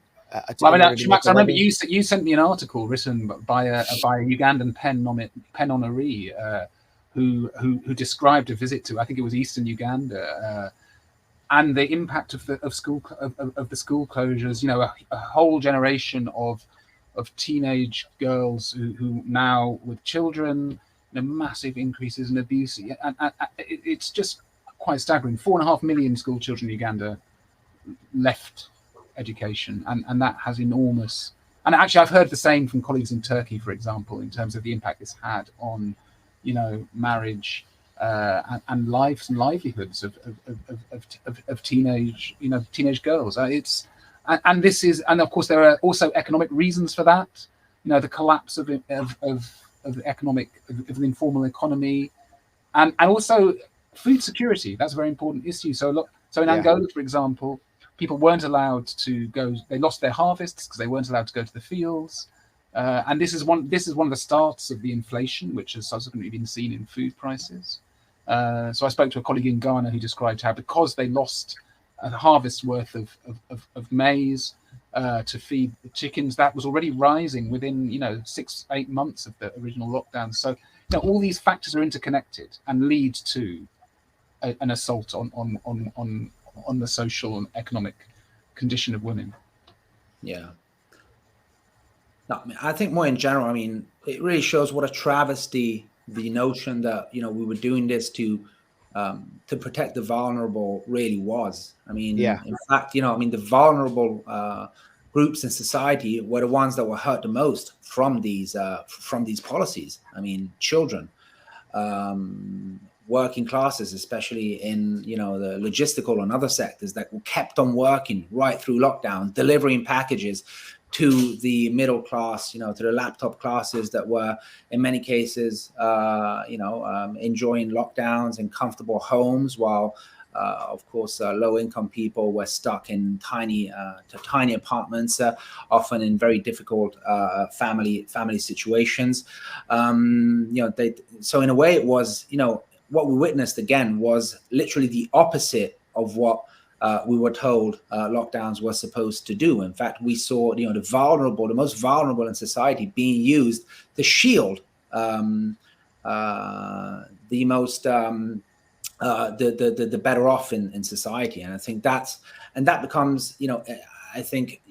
I remember you sent me an article written by a Ugandan pen honoree who described a visit to, I think it was Eastern Uganda, and the impact of the school closures. A whole generation of teenage girls who now with children, massive increases in abuse, and it's just quite staggering. 4.5 million school children in Uganda left education, and that has enormous. And actually, I've heard the same from colleagues in Turkey, for example, in terms of the impact this had on, marriage and lives and livelihoods of teenage girls. And of course there are also economic reasons for that. The collapse of the informal economy, and also food security. That's a very important issue. So in Angola, for example, people weren't allowed to go. They lost their harvests because they weren't allowed to go to the fields. And this is one of the starts of the inflation, which has subsequently been seen in food prices. So I spoke to a colleague in Ghana who described how, because they lost a harvest's worth of maize to feed the chickens, that was already rising within 6-8 months of the original lockdown. So all these factors are interconnected and lead to an assault on the social and economic condition of women. Yeah. No, I think more in general, I mean, it really shows what a travesty the notion that, we were doing this to protect the vulnerable really was. I mean, in fact, the vulnerable groups in society were the ones that were hurt the most from these policies. I mean, children, working classes, especially in the logistical and other sectors that kept on working right through lockdown, delivering packages to the middle class, to the laptop classes that were in many cases, enjoying lockdowns in comfortable homes, while of course, low-income people were stuck in tiny apartments, often in very difficult family situations. So in a way, it was, what we witnessed again was literally the opposite of what we were told lockdowns were supposed to do. In fact, we saw the most vulnerable in society being used to shield the most the better off in society. And I think that becomes I think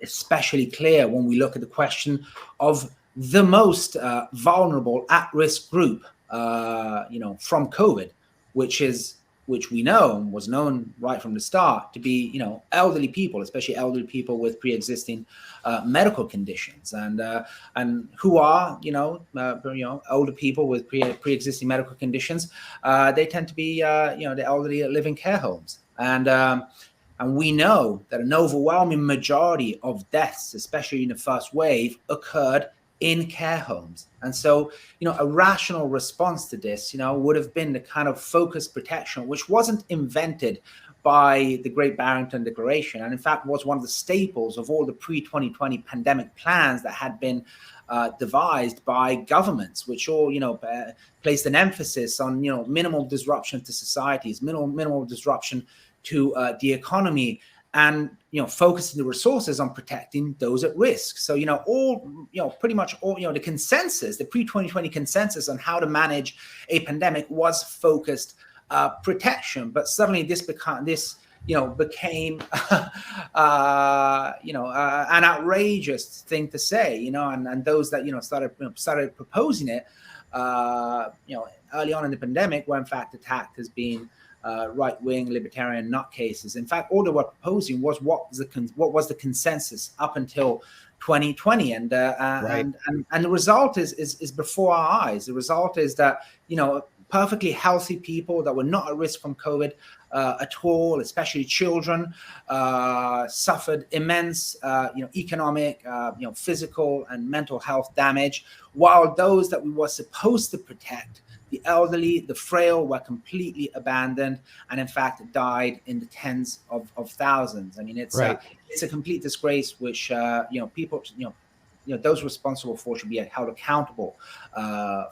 especially clear when we look at the question of the most vulnerable at-risk group from COVID, which we know was known right from the start to be, elderly people, especially elderly people with pre-existing medical conditions, and who are, older people with pre-existing medical conditions. They tend to be, the elderly that live in care homes, and we know that an overwhelming majority of deaths, especially in the first wave, occurred in care homes. And so, a rational response to this, would have been the kind of focused protection, which wasn't invented by the Great Barrington Declaration, and in fact was one of the staples of all the pre-2020 pandemic plans that had been devised by governments, which all, placed an emphasis on, minimal disruption to societies, minimal disruption to the economy, and focusing the resources on protecting those at risk. So pretty much all the consensus, the pre-2020 consensus on how to manage a pandemic was focused protection. But suddenly this became an outrageous thing to say, and those that started proposing it early on in the pandemic were in fact attacked as being right-wing libertarian nutcases. In fact, all they were proposing was what was the consensus up until 2020, and the result is before our eyes. The result is that perfectly healthy people that were not at risk from COVID at all, especially children, suffered immense economic, physical and mental health damage, while those that we were supposed to protect, the elderly, the frail, were completely abandoned, and in fact died in the tens of thousands. I mean, it's a complete disgrace, which people, those responsible for should be held accountable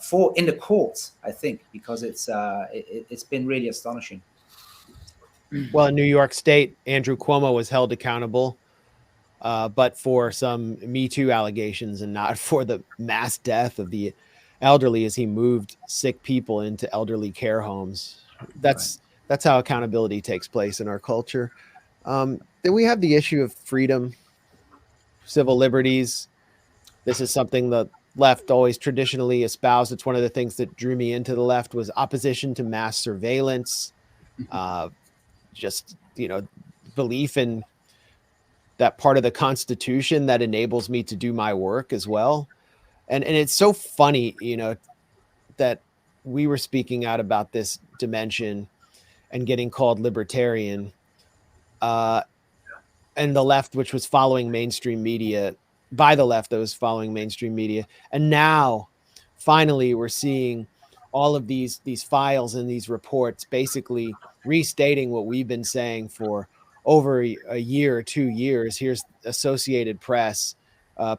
for in the courts, I think, because it's been really astonishing. Well, in New York State, Andrew Cuomo was held accountable, but for some Me Too allegations and not for the mass death of the elderly as he moved sick people into elderly care homes. That's how accountability takes place in our culture. Then we have the issue of freedom, civil liberties. This is something the left always traditionally espoused. It's one of the things that drew me into the left was opposition to mass surveillance, just, belief in that part of the Constitution that enables me to do my work as well. And it's so funny, that we were speaking out about this dimension and getting called libertarian, and the left, which was following mainstream media, by the left that was following mainstream media. And now, finally, we're seeing all of these files and these reports basically restating what we've been saying for over a year or 2 years. Here's Associated Press.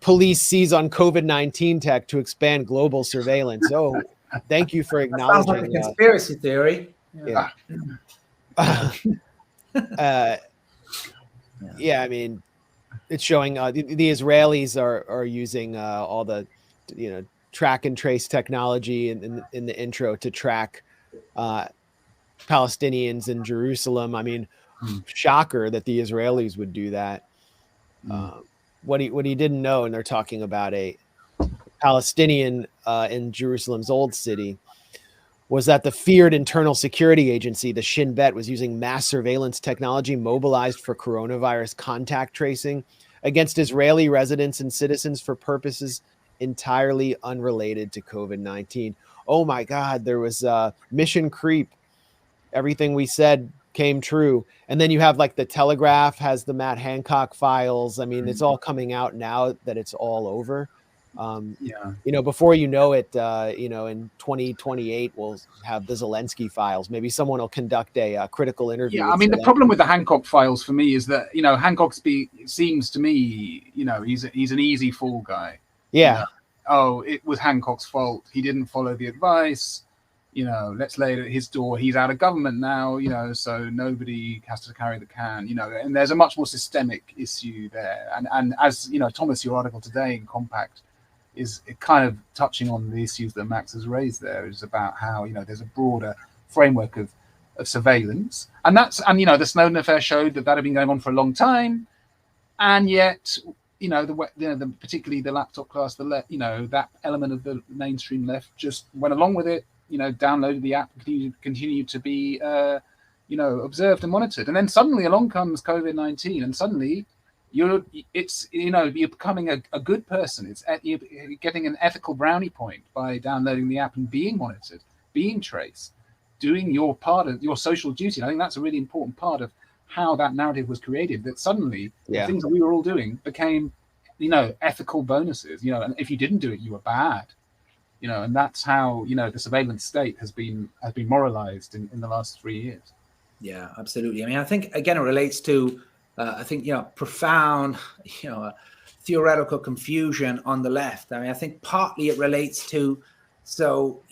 Police seize on COVID-19 tech to expand global surveillance. Oh, thank you for acknowledging. Sounds like a conspiracy theory. Yeah. I mean, it's showing the Israelis are using all the track and trace technology in the intro to track Palestinians in Jerusalem. I mean, shocker that the Israelis would do that. what he didn't know, and they're talking about a Palestinian in Jerusalem's Old City, was that the feared internal security agency, the Shin Bet, was using mass surveillance technology mobilized for coronavirus contact tracing against Israeli residents and citizens for purposes entirely unrelated to COVID-19. Oh my God, there was mission creep. Everything we said came true. And then you have like the Telegraph has the Matt Hancock files. I mean, it's all coming out now that it's all over. Before you know it, in 2028, we'll have the Zelensky files. Maybe someone will conduct a critical interview. Yeah, I mean, the problem with the Hancock files for me is that, Hancock seems to me, he's an easy fool guy. Yeah. Oh, it was Hancock's fault. He didn't follow the advice. Let's lay it at his door. He's out of government now, so nobody has to carry the can, and there's a much more systemic issue there. And as, Thomas, your article today in Compact is kind of touching on the issues that Max has raised there, is about how, there's a broader framework of surveillance. And the Snowden affair showed that had been going on for a long time. And yet, particularly the laptop class, that element of the mainstream left just went along with it, downloaded the app, continued to be, observed and monitored. And then suddenly along comes COVID-19, and suddenly you're becoming a good person. You're getting an ethical brownie point by downloading the app and being monitored, being traced, doing your part of your social duty. And I think that's a really important part of how that narrative was created, that suddenly the things that we were all doing became, ethical bonuses, and if you didn't do it, you were bad. And that's how, the surveillance state has been moralized in the last 3 years. Yeah, absolutely. I mean, I think, again, it relates to, profound, theoretical confusion on the left. I mean, I think partly it relates to, the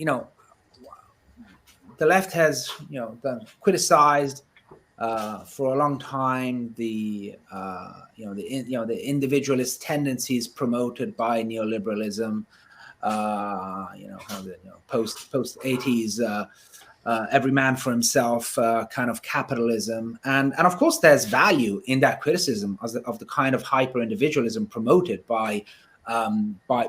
left has, criticized for a long time the individualist tendencies promoted by neoliberalism. Post 80s, every man for himself kind of capitalism, and of course there's value in that criticism of the kind of hyper individualism promoted by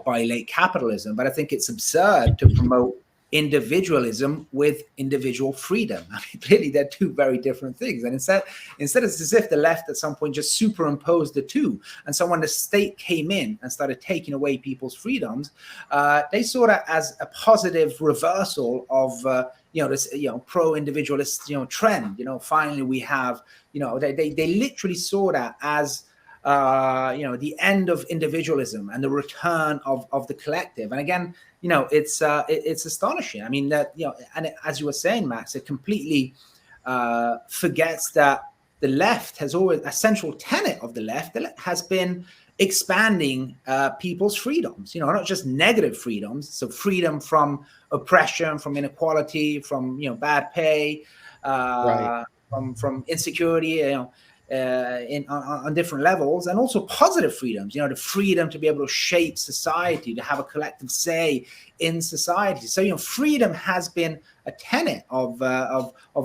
late capitalism. But I think it's absurd to promote individualism with individual freedom. I mean, clearly they're two very different things. And instead it's as if the left at some point just superimposed the two. And so when the state came in and started taking away people's freedoms, they saw that as a positive reversal of this pro-individualist trend. Finally we have they literally saw that as the end of individualism and the return of the collective. And again, it's astonishing. I mean, that and as you were saying, Max, it completely forgets that the left has always, a central tenet of the left has been expanding people's freedoms. Not just negative freedoms, so freedom from oppression, from inequality, from bad pay, right. from insecurity, on different levels, and also positive freedoms, the freedom to be able to shape society, to have a collective say in society. So, freedom has been a tenet of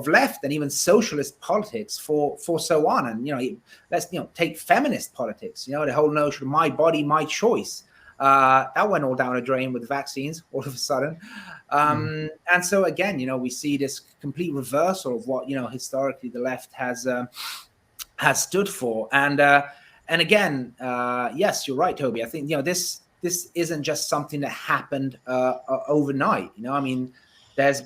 left and even socialist politics for so on. And, let's, take feminist politics, the whole notion of my body, my choice. That went all down a drain with vaccines all of a sudden. And so again, we see this complete reversal of what, historically the left has stood for. And again, yes, you're right, Toby. I think, this isn't just something that happened overnight. I mean, there's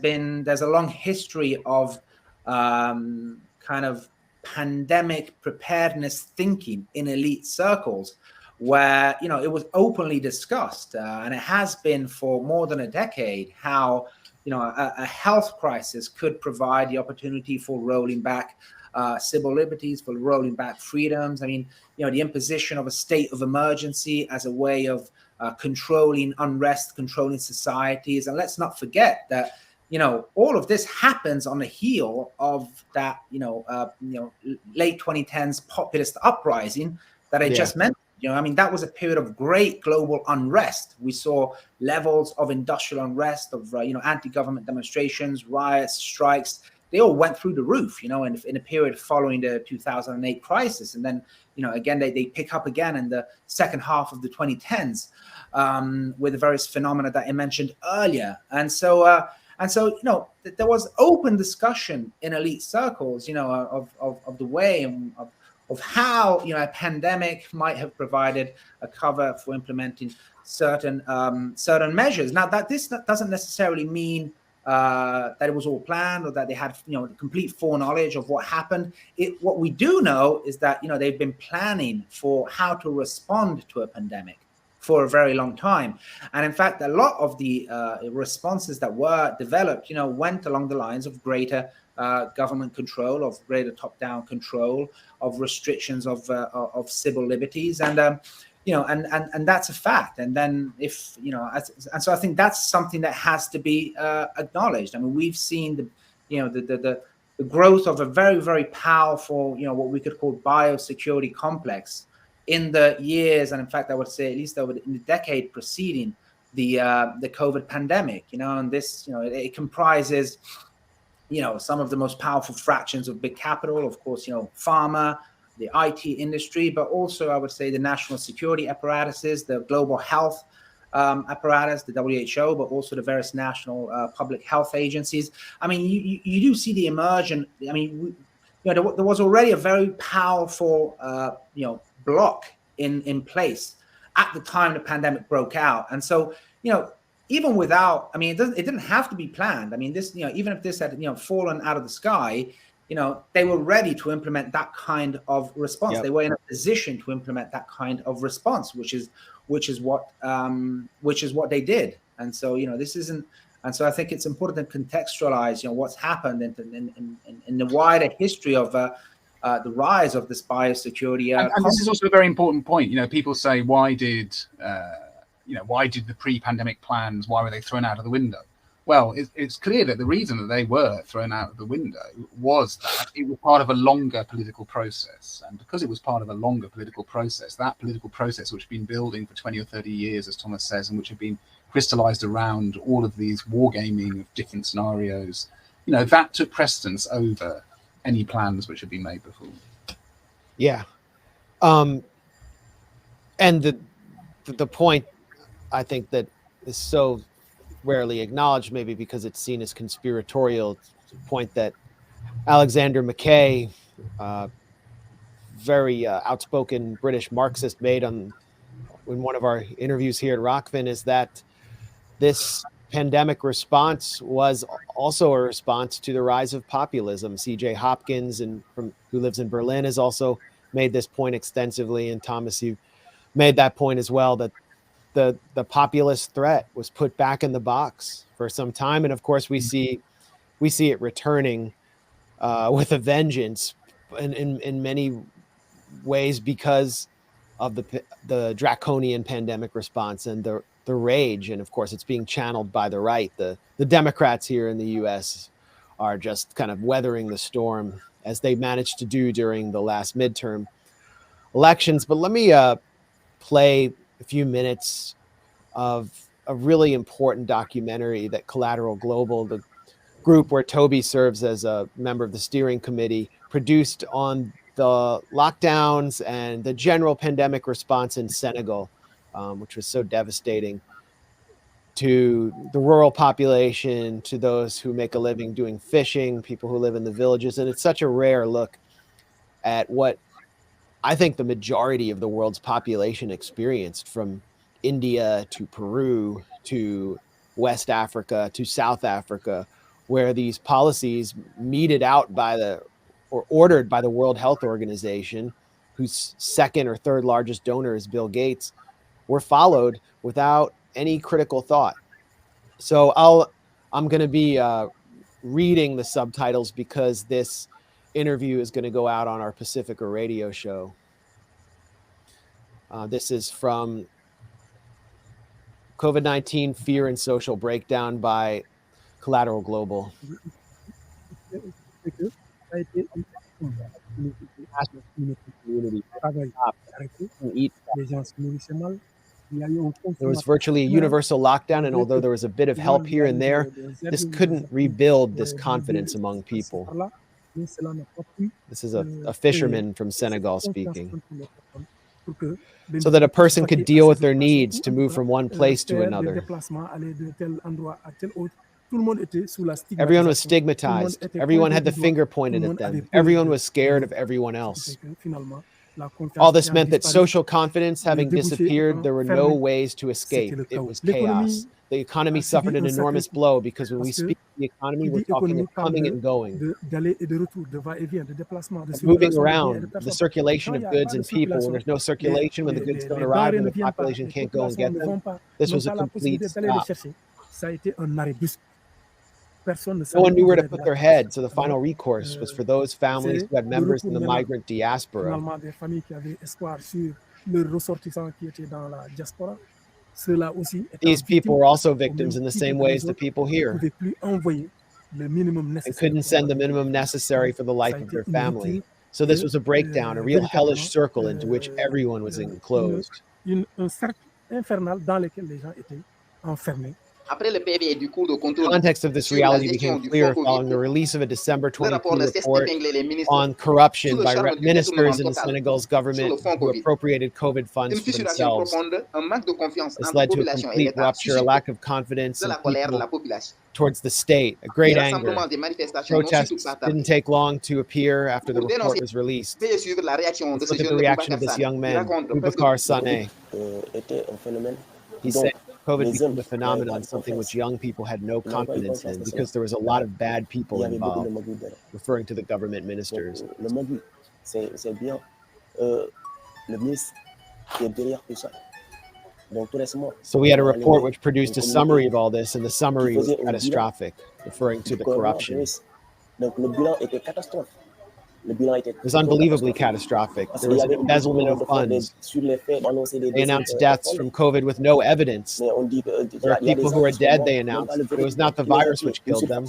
a long history of kind of pandemic preparedness thinking in elite circles, where, it was openly discussed, and it has been for more than a decade, how, a health crisis could provide the opportunity for rolling back civil liberties, for rolling back freedoms. I mean, the imposition of a state of emergency as a way of controlling unrest, controlling societies. And let's not forget that, all of this happens on the heel of that, late 2010s populist uprising that I just mentioned. I mean, that was a period of great global unrest. We saw levels of industrial unrest, of, anti-government demonstrations, riots, strikes. They all went through the roof, in a period following the 2008 crisis. And then, again, they pick up again in the second half of the 2010s with the various phenomena that I mentioned earlier. And so, there was open discussion in elite circles, of the way of how, a pandemic might have provided a cover for implementing certain measures. Now, that this doesn't necessarily mean that it was all planned or that they had, complete foreknowledge of what happened. What we do know is that, they've been planning for how to respond to a pandemic for a very long time. And in fact, a lot of the responses that were developed, went along the lines of greater government control, of greater top-down control, of restrictions of civil liberties, and and that's a fact. And then and so I think that's something that has to be acknowledged. I mean, we've seen the growth of a very, very powerful, what we could call biosecurity complex in the years, and in fact, I would say at least in the decade preceding the COVID pandemic. And this, it comprises, some of the most powerful fractions of big capital, of course, pharma, the IT industry, but also I would say the national security apparatuses, the global health apparatus, the WHO, but also the various national public health agencies. I mean, you do see the emergence. I mean, there was already a very powerful, block in place at the time the pandemic broke out. And so, even without, I mean, it didn't have to be planned. I mean, this, even if this had, fallen out of the sky, they were ready to implement that kind of response. Yep. They were in a position to implement that kind of response, which is what they did. And so, this isn't. And so I think it's important to contextualize, what's happened in the wider history of the rise of this biosecurity. And this is also a very important point. People say, why did the pre-pandemic plans, why were they thrown out of the window? Well, it's clear that the reason that they were thrown out of the window was that it was part of a longer political process. And because it was part of a longer political process, that political process, which had been building for 20 or 30 years, as Thomas says, and which had been crystallized around all of these wargaming of different scenarios, that took precedence over any plans which had been made before. Yeah. And the point, I think, that is so rarely acknowledged, maybe because it's seen as conspiratorial, point that Alexander Mackay, very outspoken British Marxist, made in one of our interviews here at Rockfin, is that this pandemic response was also a response to the rise of populism. C.J. Hopkins, who lives in Berlin, has also made this point extensively, and Thomas, you made that point as well, that the populist threat was put back in the box for some time, and of course we see it returning with a vengeance in many ways because of the draconian pandemic response and the rage, and of course it's being channeled by the right. The Democrats here in the U.S. are just kind of weathering the storm, as they managed to do during the last midterm elections. But let me play a few minutes of a really important documentary that Collateral Global, the group where Toby serves as a member of the steering committee, produced on the lockdowns and the general pandemic response in Senegal, which was so devastating to the rural population, to those who make a living doing fishing, people who live in the villages. And it's such a rare look at what I think the majority of the world's population experienced, from India to Peru to West Africa to South Africa, where these policies meted out or ordered by the World Health Organization, whose second or third largest donor is Bill Gates, were followed without any critical thought. So I'm going to be reading the subtitles because this interview is going to go out on our Pacifica radio show. This is from COVID-19 Fear and Social Breakdown by Collateral Global. There was virtually a universal lockdown, and although there was a bit of help here and there, this couldn't rebuild this confidence among people. This is a fisherman from Senegal speaking. So that a person could deal with their needs to move from one place to another. Everyone was stigmatized. Everyone had the finger pointed at them. Everyone was scared of everyone else. All this meant that social confidence having disappeared, there were no ways to escape. It was chaos. The economy suffered an enormous blow because when we speak of the economy, we're talking of coming and going, of moving around, the circulation of goods and people. When there's no circulation, when the goods don't arrive, when the population can't go and get them, this was a complete stop. No one knew where to put their head, so the final recourse was for those families who had members in the migrant diaspora. These people were also victims in the same way as the people here. They couldn't send the minimum necessary for the life of their family. So this was a breakdown, a real hellish circle into which everyone was enclosed. The context of this reality became clear following the release of a December 22 report on corruption by ministers in Senegal's government who appropriated COVID funds for themselves. This led to a complete rupture, a lack of confidence in people towards the state, a great anger. Protests didn't take long to appear after the report was released. Let's look at the reaction of this young man, Boubacar Sané. He said COVID became a phenomenon, something which young people had no confidence in because there was a lot of bad people involved, referring to the government ministers. So we had a report which produced a summary of all this, and the summary was catastrophic, referring to the corruption. It was unbelievably catastrophic. There was an embezzlement of funds. They announced deaths from COVID with no evidence. There are people who are dead, they announced. It was not the virus which killed them.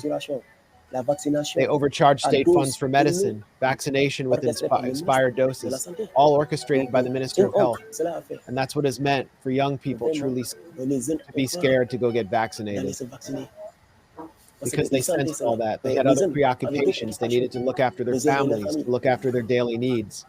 They overcharged state funds for medicine, vaccination with expired doses, all orchestrated by the Minister of Health. And that's what is meant for young people truly to be scared to go get vaccinated. Because they sensed all that. They had other preoccupations. They needed to look after their families, to look after their daily needs.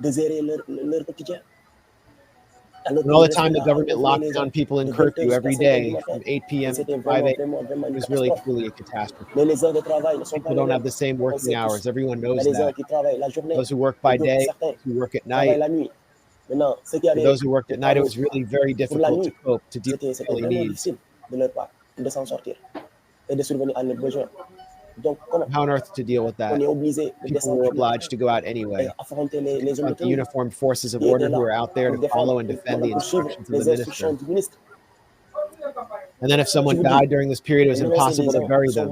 And all the time the government locked down people in curfew every day from 8 p.m. to 5 a.m. It was really, truly a catastrophe. People don't have the same working hours. Everyone knows that. Those who work by day, who work at night. For those who worked at night, it was really very difficult to cope, to deal with daily needs. How on earth to deal with that? People were obliged to go out anyway. The uniformed forces of order who are out there to follow and defend the instructions of the minister. And then if someone died during this period, it was impossible to bury them.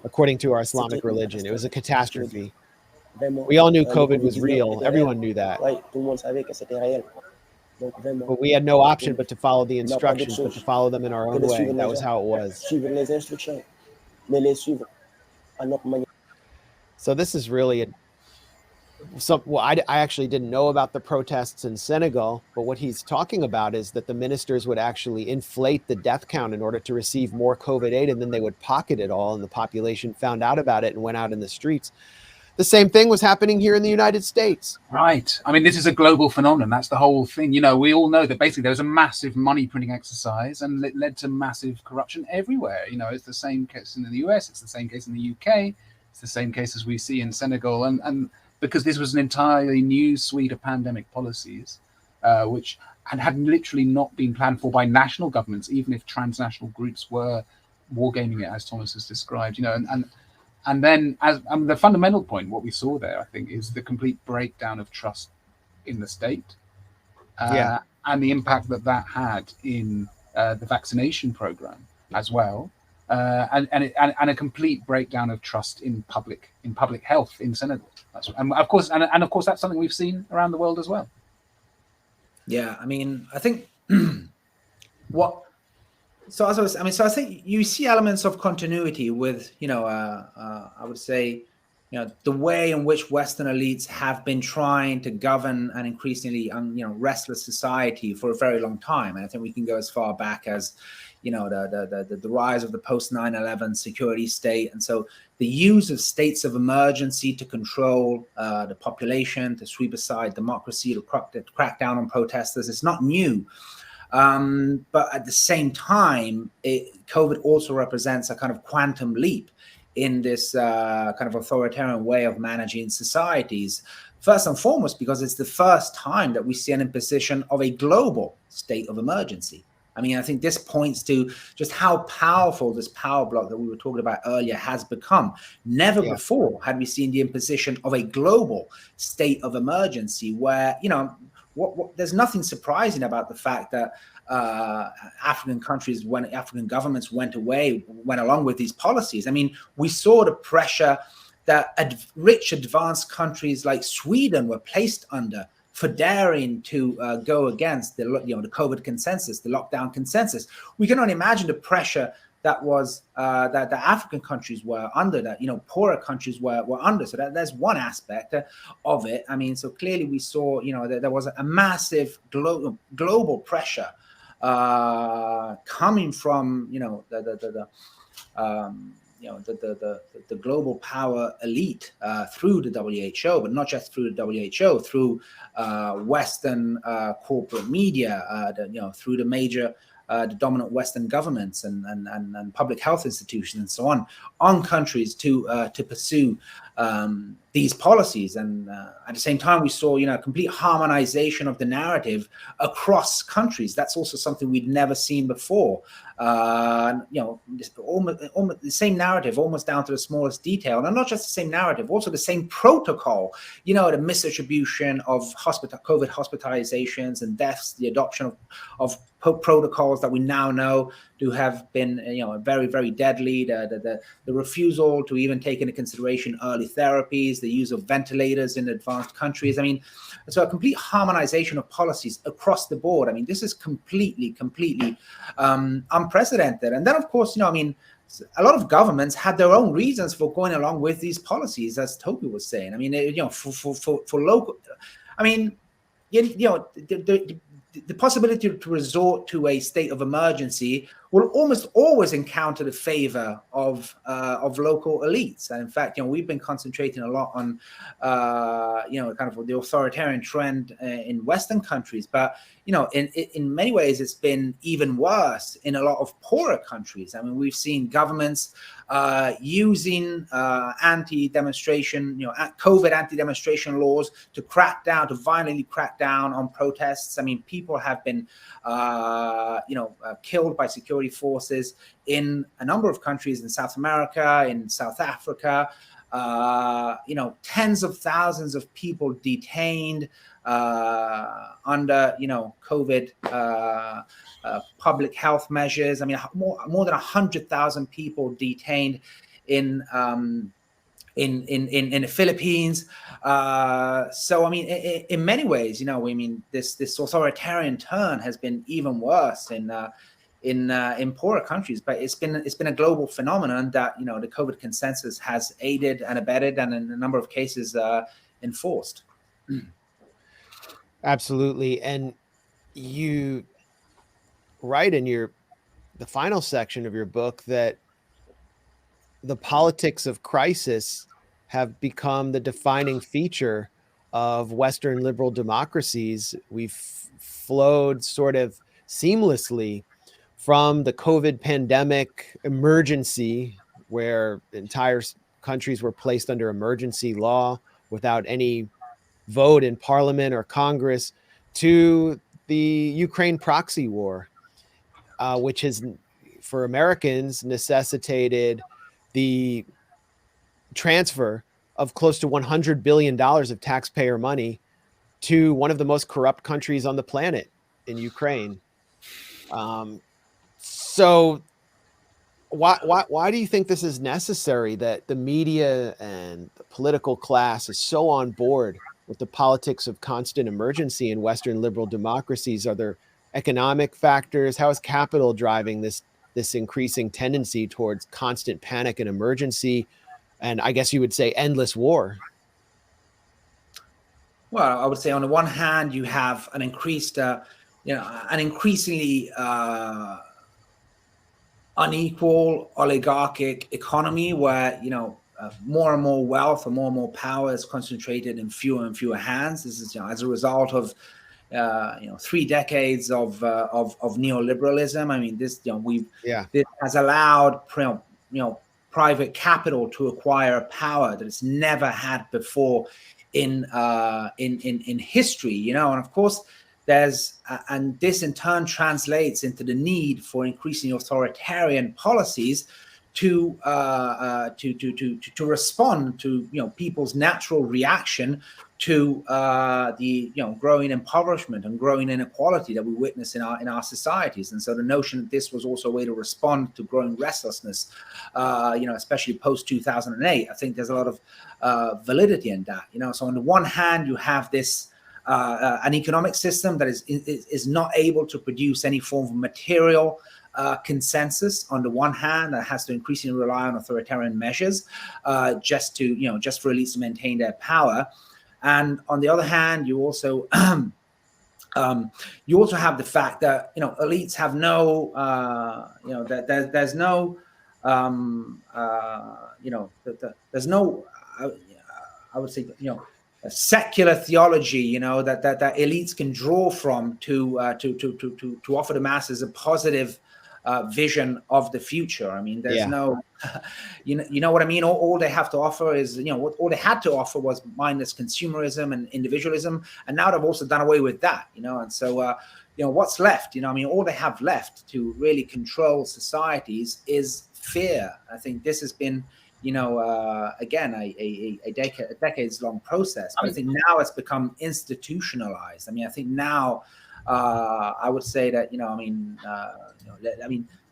According to our Islamic religion, it was a catastrophe. We all knew COVID was real. Everyone knew that. But we had no option but to follow the instructions, but to follow them in our own way. That was how it was. So this is really I actually didn't know about the protests in Senegal, but what he's talking about is that the ministers would actually inflate the death count in order to receive more COVID aid, and then they would pocket it all, and the population found out about it and went out in the streets. The same thing was happening here in the United States. Right. I mean, this is a global phenomenon. That's the whole thing. You know, we all know that basically there was a massive money printing exercise and it led to massive corruption everywhere. You know, it's the same case in the US. It's the same case in the UK. It's the same case as we see in Senegal. And because this was an entirely new suite of pandemic policies, which had literally not been planned for by national governments, even if transnational groups were wargaming it, as Thomas has described, you know, and then as the fundamental point, what we saw there, I think, is the complete breakdown of trust in the state, and the impact that had in the vaccination program as well, and a complete breakdown of trust in public health in Senegal. And of course, that's something we've seen around the world as well. Yeah, I mean, I think So I think you see elements of continuity with, I would say, the way in which Western elites have been trying to govern an increasingly restless society for a very long time. And I think we can go as far back as the rise of the post 9/11 security state. And so the use of states of emergency to control the population, to sweep aside democracy, to crack down on protesters, it's not new. But at the same time, COVID also represents a kind of quantum leap in this kind of authoritarian way of managing societies. First and foremost, because it's the first time that we see an imposition of a global state of emergency. I mean, I think this points to just how powerful this power block that we were talking about earlier has become. Never before had we seen the imposition of a global state of emergency where, there's nothing surprising about the fact that African countries, when African governments went along with these policies. I mean, we saw the pressure that rich advanced countries like Sweden were placed under for daring to go against the COVID consensus, the lockdown consensus. We can only imagine the pressure that was that the African countries were under, that poorer countries were under. So there's one aspect of it. I mean, so clearly we saw that there was a massive global pressure coming from the global power elite through the WHO, but not just through the WHO, through Western corporate media, through the major, the dominant Western governments and public health institutions and so on countries to pursue these policies. And at the same time, we saw complete harmonization of the narrative across countries. That's also something we'd never seen before. Almost the same narrative, almost down to the smallest detail, and not just the same narrative, also the same protocol. The misattribution of COVID hospitalizations and deaths, the adoption of protocols that we now know to have been very, very deadly, the refusal to even take into consideration early therapies, the use of ventilators in advanced countries. I mean, so a complete harmonization of policies across the board. I mean, this is completely unprecedented. And then, of course, a lot of governments had their own reasons for going along with these policies, as Toby was saying. I mean, for local, I mean, the possibility to resort to a state of emergency will almost always encounter the favor of local elites. And in fact, we've been concentrating a lot on, kind of the authoritarian trend in Western countries. But, in many ways, it's been even worse in a lot of poorer countries. I mean, we've seen governments using anti-demonstration, COVID anti-demonstration laws to violently crack down on protests. I mean, people have been, killed by security forces in a number of countries in South America, in South Africa. Tens of thousands of people detained under, COVID public health measures. I mean, more than 100,000 people detained in the Philippines. So I mean, in many ways, this authoritarian turn has been even worse in poorer countries. But it's been a global phenomenon that the COVID consensus has aided and abetted, and in a number of cases enforced. Absolutely. And you write in the final section of your book that the politics of crisis have become the defining feature of Western liberal democracies. We've flowed sort of seamlessly from the COVID pandemic emergency, where entire countries were placed under emergency law without any vote in parliament or Congress, to the Ukraine proxy war, which has, for Americans, necessitated the transfer of close to $100 billion of taxpayer money to one of the most corrupt countries on the planet, in Ukraine. So why do you think this is necessary, that the media and the political class is so on board with the politics of constant emergency in Western liberal democracies? Are there economic factors? How is capital driving this increasing tendency towards constant panic and emergency? and I guess you would say endless war. Well, I would say on the one hand, you have an increased, an increasingly unequal oligarchic economy where, more and more wealth and more power is concentrated in fewer and fewer hands. This is, as a result of 3 decades of neoliberalism. I mean, this this has allowed private capital to acquire power that it's never had before in history. And of course, there's and this in turn translates into the need for increasing authoritarian policies to respond to people's natural reaction to the growing impoverishment and growing inequality that we witness in our societies. And so the notion that this was also a way to respond to growing restlessness, especially post 2008, I think there's a lot of validity in that. So on the one hand, you have this an economic system that is not able to produce any form of material consensus. On the one hand, that has to increasingly rely on authoritarian measures just for elites to maintain their power. And on the other hand, you also have the fact that elites have no there's no there's no I would say a secular theology that elites can draw from to offer the masses a positive vision of the future. I mean, there's no, you know what I mean? All they have to offer is, all they had to offer was mindless consumerism and individualism. And now they've also done away with that, and so, what's left? All they have left to really control societies is fear. I think this has been, again, a decades-long process. But I think now it's become institutionalized. I think now, I would say that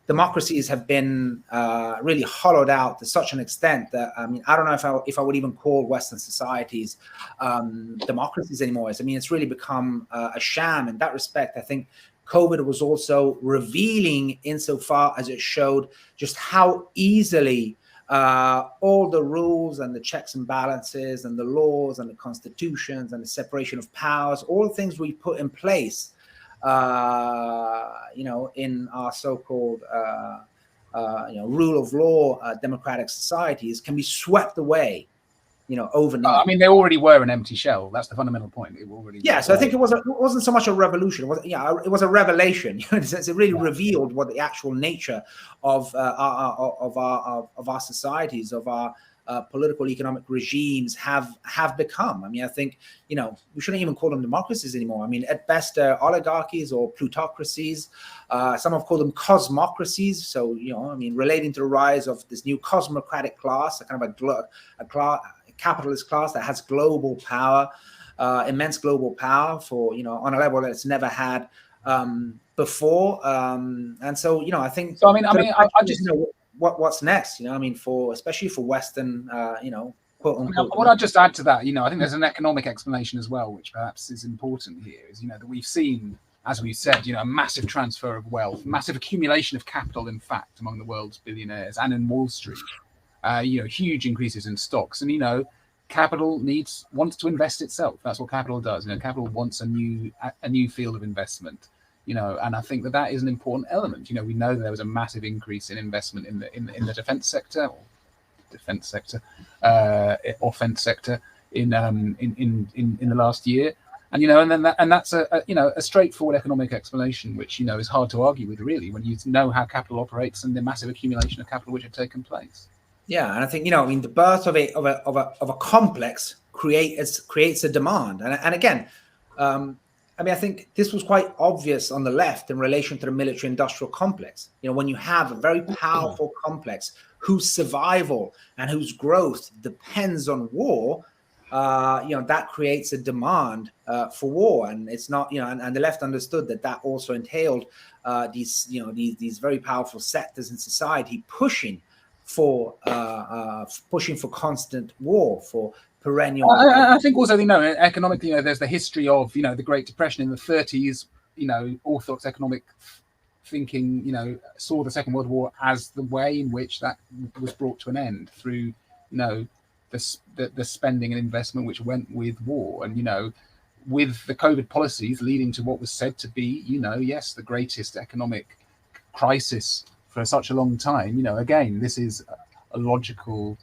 democracies have been really hollowed out to such an extent that I don't know if I would even call Western societies democracies anymore. It's really become a sham. In that respect, I think COVID was also revealing insofar as it showed just how easily all the rules and the checks and balances and the laws and the constitutions and the separation of powers, all the things we put in place in our so-called rule of law democratic societies can be swept away overnight. They already were an empty shell. That's the fundamental point. It already so I think it wasn't so much a revolution. It was a revelation. It really revealed what the actual nature of our societies, of our political economic regimes have become. I think we shouldn't even call them democracies anymore. At best oligarchies or plutocracies. Some have called them cosmocracies. So relating to the rise of this new cosmocratic class, a kind of a capitalist class that has global power, immense global power for on a level that it's never had before. And so I think. So I just know what's next. Especially for Western, quote unquote. What I'd just add to that, I think there's an economic explanation as well, which perhaps is important here. Is that we've seen, as we said, a massive transfer of wealth, massive accumulation of capital, in fact, among the world's billionaires and in Wall Street. Huge increases in stocks, and capital wants to invest itself. That's what capital does. Capital wants a new field of investment. And I think that is an important element. We know there was a massive increase in investment in the defense sector, offense sector in the last year. And that's a straightforward economic explanation, which is hard to argue with, really, when you know how capital operates and the massive accumulation of capital which had taken place. Yeah, and I think the birth of a complex creates a demand, and again, I think this was quite obvious on the left in relation to the military-industrial complex. When you have a very powerful complex whose survival and whose growth depends on war, that creates a demand for war, and it's not and the left understood that also entailed these very powerful sectors in society pushing for constant war, for perennial. I think also, economically, there's the history of, the Great Depression in the 30s. Orthodox economic thinking, saw the Second World War as the way in which that was brought to an end through, the spending and investment which went with war, and with the COVID policies leading to what was said to be, yes, the greatest economic crisis for such a long time. Again, this is a logical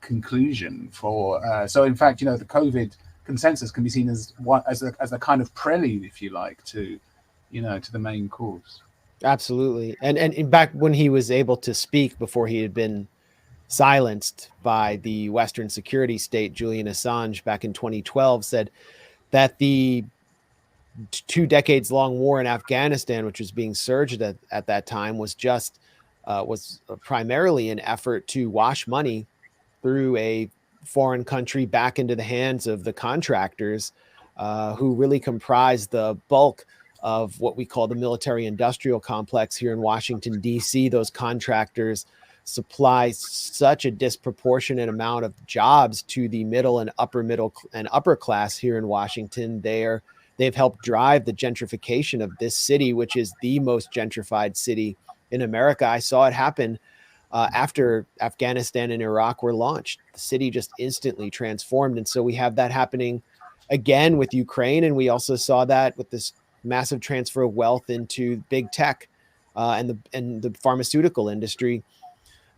conclusion for. So, in fact, the COVID consensus can be seen as a kind of prelude, if you like, to the main cause. Absolutely, and back when he was able to speak before he had been silenced by the Western security state, Julian Assange, back in 2012, said that the 2 decades long war in Afghanistan, which was being surged at that time, was primarily an effort to wash money through a foreign country back into the hands of the contractors who really comprise the bulk of what we call the military industrial complex here in Washington, D.C. Those contractors supply such a disproportionate amount of jobs to the middle and upper class here in Washington. They've helped drive the gentrification of this city, which is the most gentrified city in America. I saw it happen after Afghanistan and Iraq were launched. The city just instantly transformed. And so we have that happening again with Ukraine. And we also saw that with this massive transfer of wealth into big tech and the pharmaceutical industry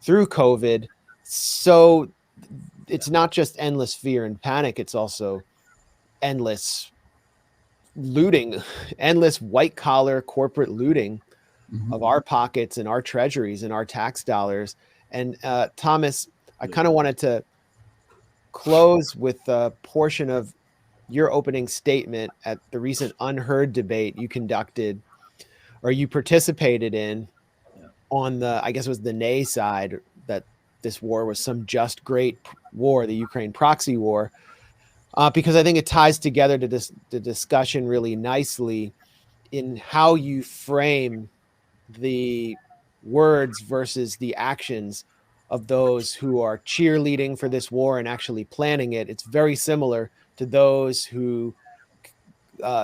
through COVID. So it's not just endless fear and panic. It's also endless looting, endless white collar corporate looting of our pockets and our treasuries and our tax dollars. And Thomas, I kind of wanted to close with a portion of your opening statement at the recent Unherd debate you conducted, or you participated in, on the, I guess it was the nay side, that this war was some just great war, the Ukraine proxy war, because I think it ties together to the discussion really nicely in how you frame the words versus the actions of those who are cheerleading for this war and actually planning it. It's very similar to those who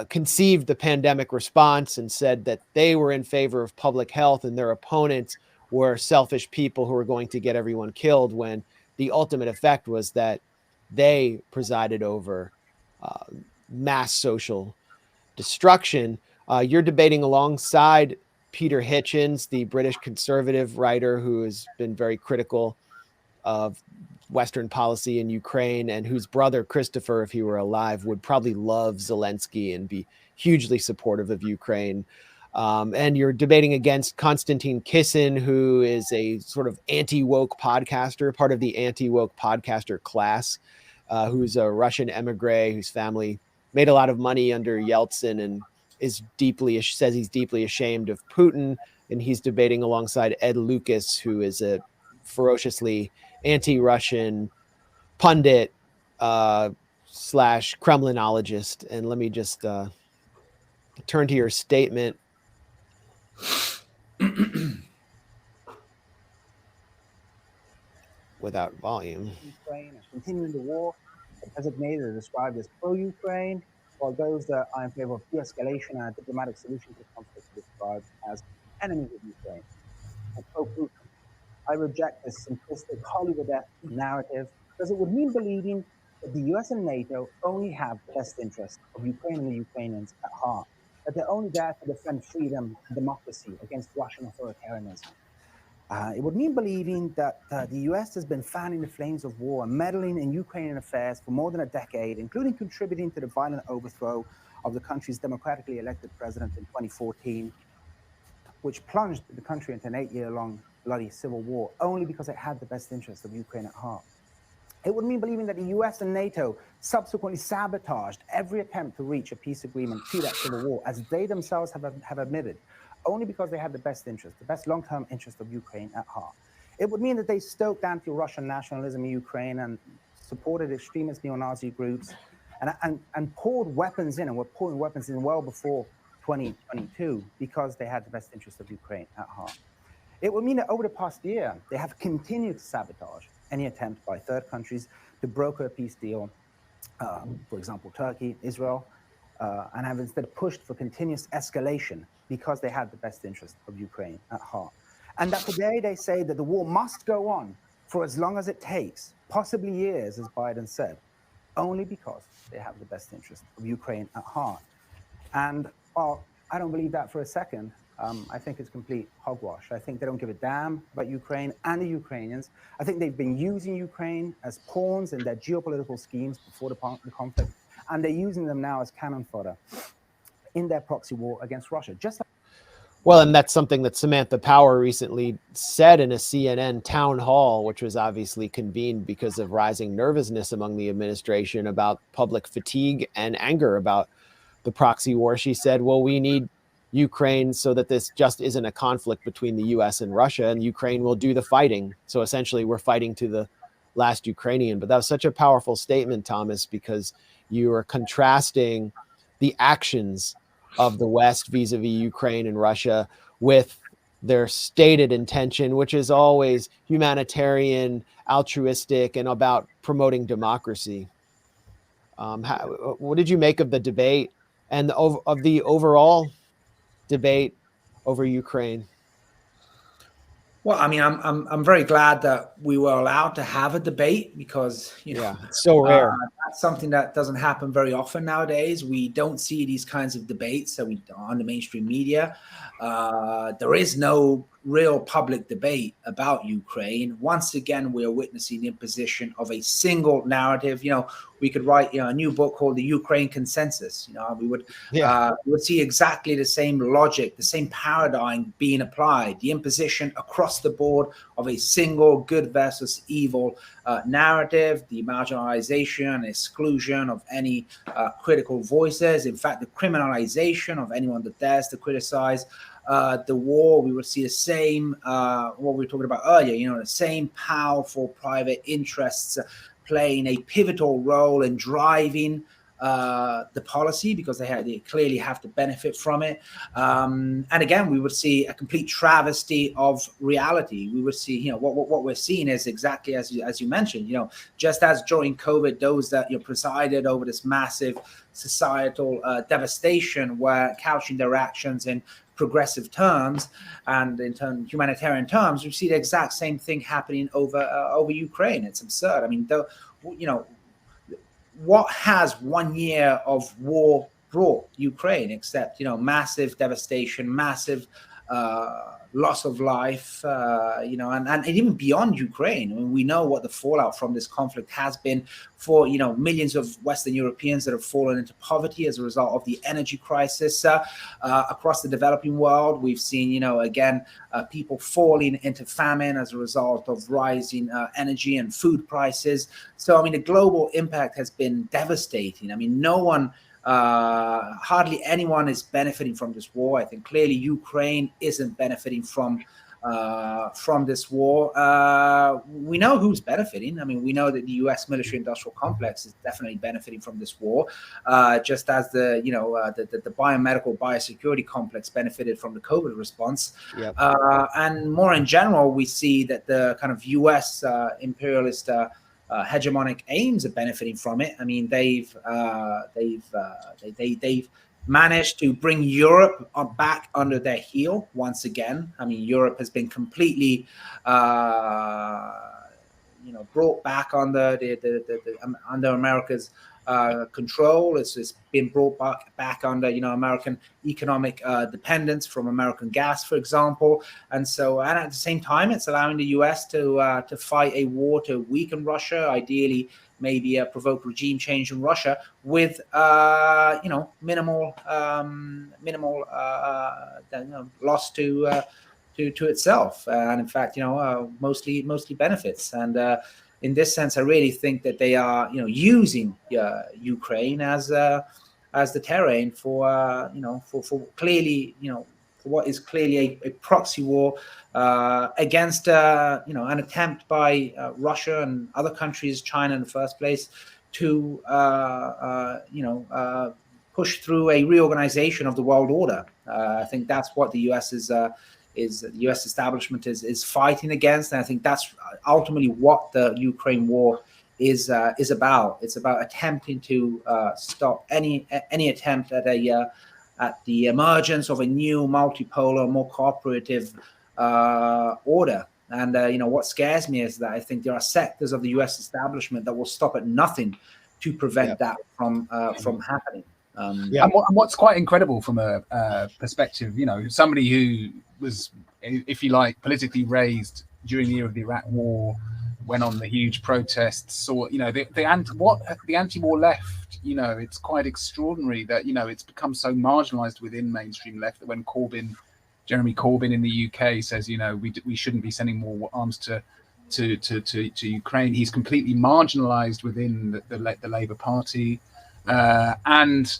conceived the pandemic response and said that they were in favor of public health and their opponents were selfish people who were going to get everyone killed, when the ultimate effect was that they presided over mass social destruction. You're debating alongside Peter Hitchens, the British conservative writer who has been very critical of Western policy in Ukraine, and whose brother Christopher, if he were alive, would probably love Zelensky and be hugely supportive of Ukraine. And you're debating against Konstantin Kisin, who is a sort of anti-woke podcaster, part of the anti-woke podcaster class, who's a Russian emigre whose family made a lot of money under Yeltsin and says he's deeply ashamed of Putin. And he's debating alongside Ed Lucas, who is a ferociously anti-Russian pundit / Kremlinologist. And let me just turn to your statement. Without volume. Ukraine and continuing the war, designated or described as pro-Ukraine, while those that are in favor of de-escalation and a diplomatic solution to conflict are described as enemies of Ukraine and pro-Putin. I reject this simplistic Hollywood-esque narrative because it would mean believing that the US and NATO only have the best interest of Ukraine and the Ukrainians at heart, that they're only there to defend freedom and democracy against Russian authoritarianism. It would mean believing that the US has been fanning the flames of war and meddling in Ukrainian affairs for more than a decade, including contributing to the violent overthrow of the country's democratically elected president in 2014, which plunged the country into an 8-year-long bloody civil war only because it had the best interest of Ukraine at heart. It would mean believing that the US and NATO subsequently sabotaged every attempt to reach a peace agreement to that civil war, as they themselves have admitted, only because they had the best interest, the best long-term interest of Ukraine at heart. It would mean that they stoked anti-Russian nationalism in Ukraine and supported extremist neo-Nazi groups and poured weapons in, and were pouring weapons in well before 2022 because they had the best interest of Ukraine at heart. It would mean that over the past year, they have continued to sabotage any attempt by third countries to broker a peace deal, for example, Turkey, Israel, and have instead pushed for continuous escalation because they had the best interest of Ukraine at heart. And that today they say that the war must go on for as long as it takes, possibly years, as Biden said, only because they have the best interest of Ukraine at heart. And while I don't believe that for a second, I think it's complete hogwash. I think they don't give a damn about Ukraine and the Ukrainians. I think they've been using Ukraine as pawns in their geopolitical schemes before the conflict, and they're using them now as cannon fodder in their proxy war against Russia. Well, and that's something that Samantha Power recently said in a CNN town hall, which was obviously convened because of rising nervousness among the administration about public fatigue and anger about the proxy war. She said, well, we need Ukraine so that this just isn't a conflict between the US and Russia, and Ukraine will do the fighting. So essentially, we're fighting to the last Ukrainian. But that was such a powerful statement, Thomas, because you are contrasting the actions of the West vis-a-vis Ukraine and Russia with their stated intention, which is always humanitarian, altruistic, and about promoting democracy. What did you make of the debate and of the overall debate over Ukraine? Well, I mean, I'm very glad that we were allowed to have a debate because, it's so rare. That's something that doesn't happen very often nowadays. We don't see these kinds of debates on the mainstream media. There is no real public debate about Ukraine. Once again, we're witnessing the imposition of a single narrative. We could write a new book called The Ukraine Consensus. We would see exactly the same logic, the same paradigm being applied, the imposition across the board of a single good versus evil narrative, the marginalization and exclusion of any critical voices. In fact, the criminalization of anyone that dares to criticize the war. We would see the same, what we were talking about earlier, the same powerful private interests playing a pivotal role in driving the policy because they clearly have to benefit from it. And again, we would see a complete travesty of reality. We would see, what we're seeing is exactly as you mentioned, just as during COVID, those that presided over this massive societal devastation were couching their actions in progressive terms and in humanitarian terms. We see the exact same thing happening over Ukraine. It's absurd. I mean, what has 1 year of war brought Ukraine except massive devastation, massive loss of life, and even beyond Ukraine. I mean, we know what the fallout from this conflict has been for millions of Western Europeans that have fallen into poverty as a result of the energy crisis across the developing world. We've seen again people falling into famine as a result of rising energy and food prices. So I mean, the global impact has been devastating. I mean, hardly anyone is benefiting from this war. I think clearly Ukraine isn't benefiting from this war. We know who's benefiting. I mean, we know that the U.S. military-industrial complex is definitely benefiting from this war, just as the biomedical biosecurity complex benefited from the COVID response. Yep. And more in general, we see that the kind of U.S. imperialist hegemonic aims are benefiting from it. I mean, they've managed to bring Europe back under their heel once again. I mean, Europe has been completely, brought back under under America's control. It's been brought back under American economic dependence from American gas, for example, and at the same time, it's allowing the U.S. to fight a war to weaken Russia, ideally maybe provoke regime change in Russia with minimal loss to itself, and in fact mostly benefits. And in this sense, I really think that they are using Ukraine as the terrain for clearly for what is clearly a proxy war against an attempt by Russia and other countries, China in the first place, to push through a reorganization of the world order. I think that's what the U.S. the U.S. establishment is fighting against, and I think that's ultimately what the Ukraine war is about. It's about attempting to stop any attempt at the emergence of a new multipolar, more cooperative order. And what scares me is that I think there are sectors of the U.S. establishment that will stop at nothing to prevent that from happening. And what's quite incredible from a perspective, somebody who was, if you like, politically raised during the year of the Iraq War, went on the huge protests, saw, the anti-war left, it's quite extraordinary that, it's become so marginalized within mainstream left that when Jeremy Corbyn in the UK says, we shouldn't be sending more arms to Ukraine, he's completely marginalized within the Labour Party. And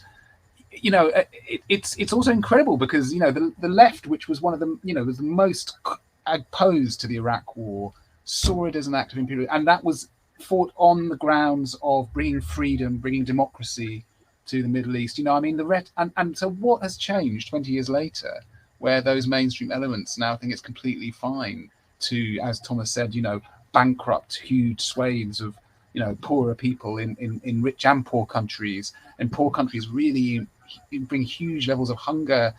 it's also incredible because the left, which was one of the was the most opposed to the Iraq War, saw it as an act of imperialism, and that was fought on the grounds of bringing freedom, bringing democracy to the Middle East. And so what has changed 20 years later, where those mainstream elements now think it's completely fine to, as Thomas said, bankrupt huge swathes of poorer people in rich and poor countries, and poor countries really bring huge levels of hunger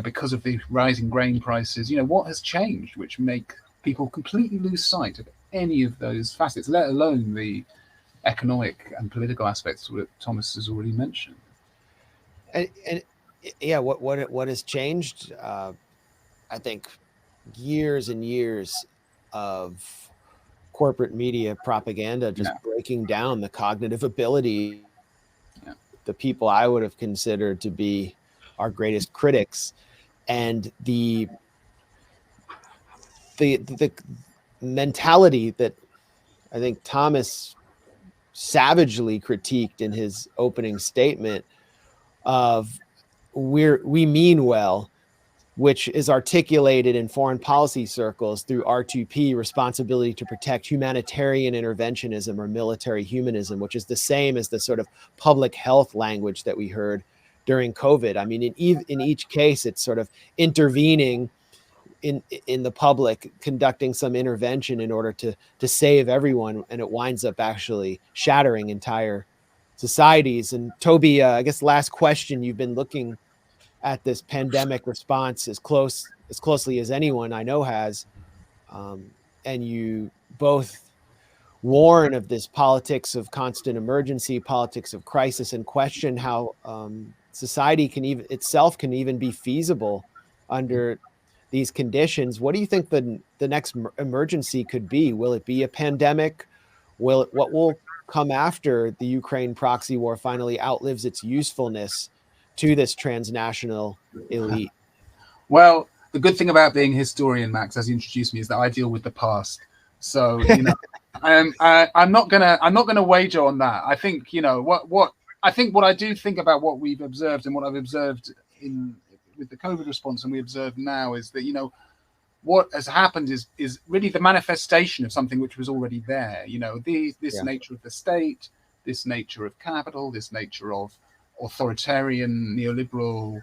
because of the rising grain prices. What has changed which make people completely lose sight of any of those facets, let alone the economic and political aspects that Thomas has already mentioned? And yeah, what has changed? I think years and years of corporate media propaganda just breaking down the cognitive ability, the people I would have considered to be our greatest critics, and the mentality that I think Thomas savagely critiqued in his opening statement of we mean well, which is articulated in foreign policy circles through R2P, responsibility to protect, humanitarian interventionism, or military humanism, which is the same as the sort of public health language that we heard during COVID. I mean, in each case, it's sort of intervening in the public, conducting some intervention in order to save everyone, and it winds up actually shattering entire societies. And Toby, I guess last question, you've been looking at this pandemic response as closely as anyone I know has, and you both warn of this politics of constant emergency, politics of crisis, and question how society can even be feasible under these conditions. What do you think the next emergency could be? Will it be a pandemic? What will come after the Ukraine proxy war finally outlives its usefulness to this transnational elite? Well, the good thing about being a historian, Max, as you introduced me, is that I deal with the past. So I'm not gonna wager on that. I think what I do think about what we've observed and what I've observed with the COVID response, and we observe now, is that what has happened is really the manifestation of something which was already there. This nature of the state, this nature of capital, this nature of authoritarian, neoliberal,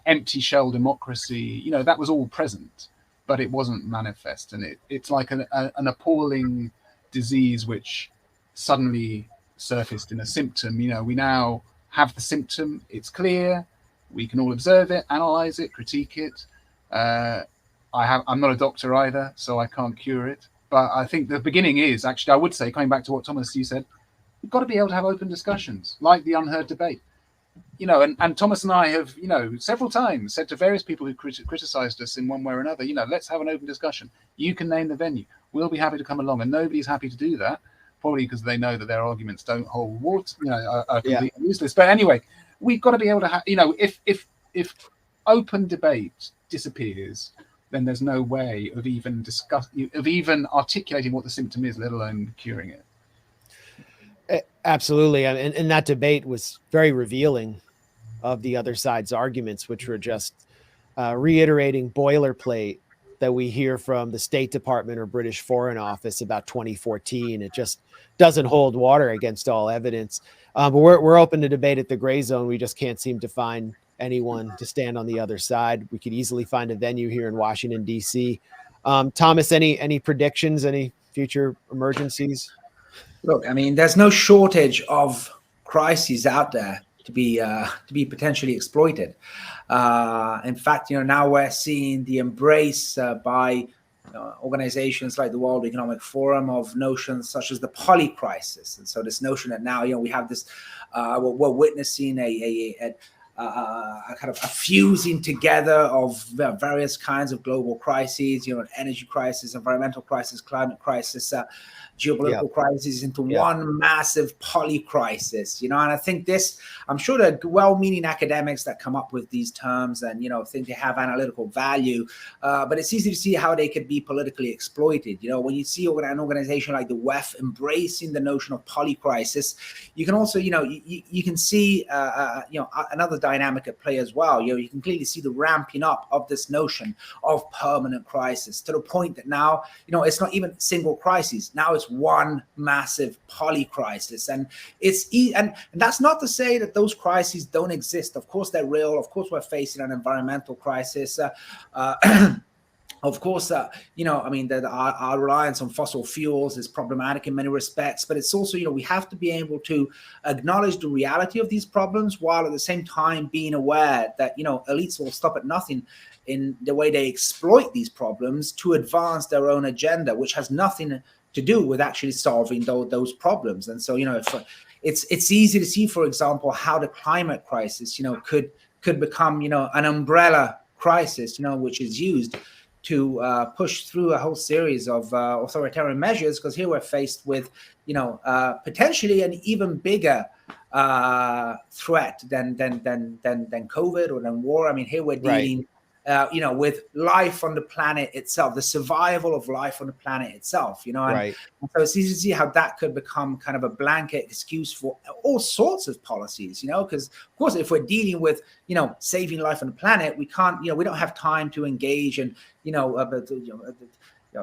empty shell democracy. That was all present, but it wasn't manifest, and it's like an appalling disease which suddenly surfaced in a symptom. We now have the symptom. It's clear. We can all observe it, analyze it, critique it. I'm not a doctor either, so I can't cure it. But I think the beginning is actually, I would say, coming back to what Thomas, you said, we've got to be able to have open discussions, like the Unherd Debate. And Thomas and I have, several times said to various people who criticized us in one way or another, let's have an open discussion. You can name the venue. We'll be happy to come along. And nobody's happy to do that, probably because they know that their arguments don't hold water, are completely useless. But anyway, we've got to be able to have, if open debate disappears, then there's no way of even articulating what the symptom is, let alone curing it. Absolutely. And that debate was very revealing of the other side's arguments, which were just reiterating boilerplate that we hear from the State Department or British Foreign Office about 2014. It just doesn't hold water against all evidence. But we're open to debate at the Grayzone. We just can't seem to find anyone to stand on the other side. We could easily find a venue here in Washington, D.C. Thomas, any predictions, any future emergencies? Look, I mean, there's no shortage of crises out there to be potentially exploited. In fact, now we're seeing the embrace by organizations like the World Economic Forum of notions such as the poly crisis. And so this notion that now, we have this, we're witnessing a kind of a fusing together of various kinds of global crises, energy crisis, environmental crisis, climate crisis, geopolitical crises into one massive poly crisis, and I think I'm sure there are well-meaning academics that come up with these terms and, think they have analytical value, but it's easy to see how they could be politically exploited. When you see an organization like the WEF embracing the notion of poly crisis, you can also, you can see, another dynamic at play as well. You can clearly see the ramping up of this notion of permanent crisis to the point that now, it's not even single crises. Now it's one massive poly crisis, and and that's not to say that those crises don't exist. Of course they're real. Of course we're facing an environmental crisis. Of course, our reliance on fossil fuels is problematic in many respects, but it's also, we have to be able to acknowledge the reality of these problems while at the same time being aware that, elites will stop at nothing in the way they exploit these problems to advance their own agenda, which has nothing to do with actually solving those problems. And so, it's easy to see, for example, how the climate crisis, could become, an umbrella crisis, which is used to push through a whole series of authoritarian measures, because here we're faced with, potentially an even bigger threat than COVID or than war. I mean, here we're dealing, with life on the planet itself, the survival of life on the planet itself, and so it's easy to see how that could become kind of a blanket excuse for all sorts of policies, because of course, if we're dealing with, saving life on the planet, we can't, we don't have time to engage in,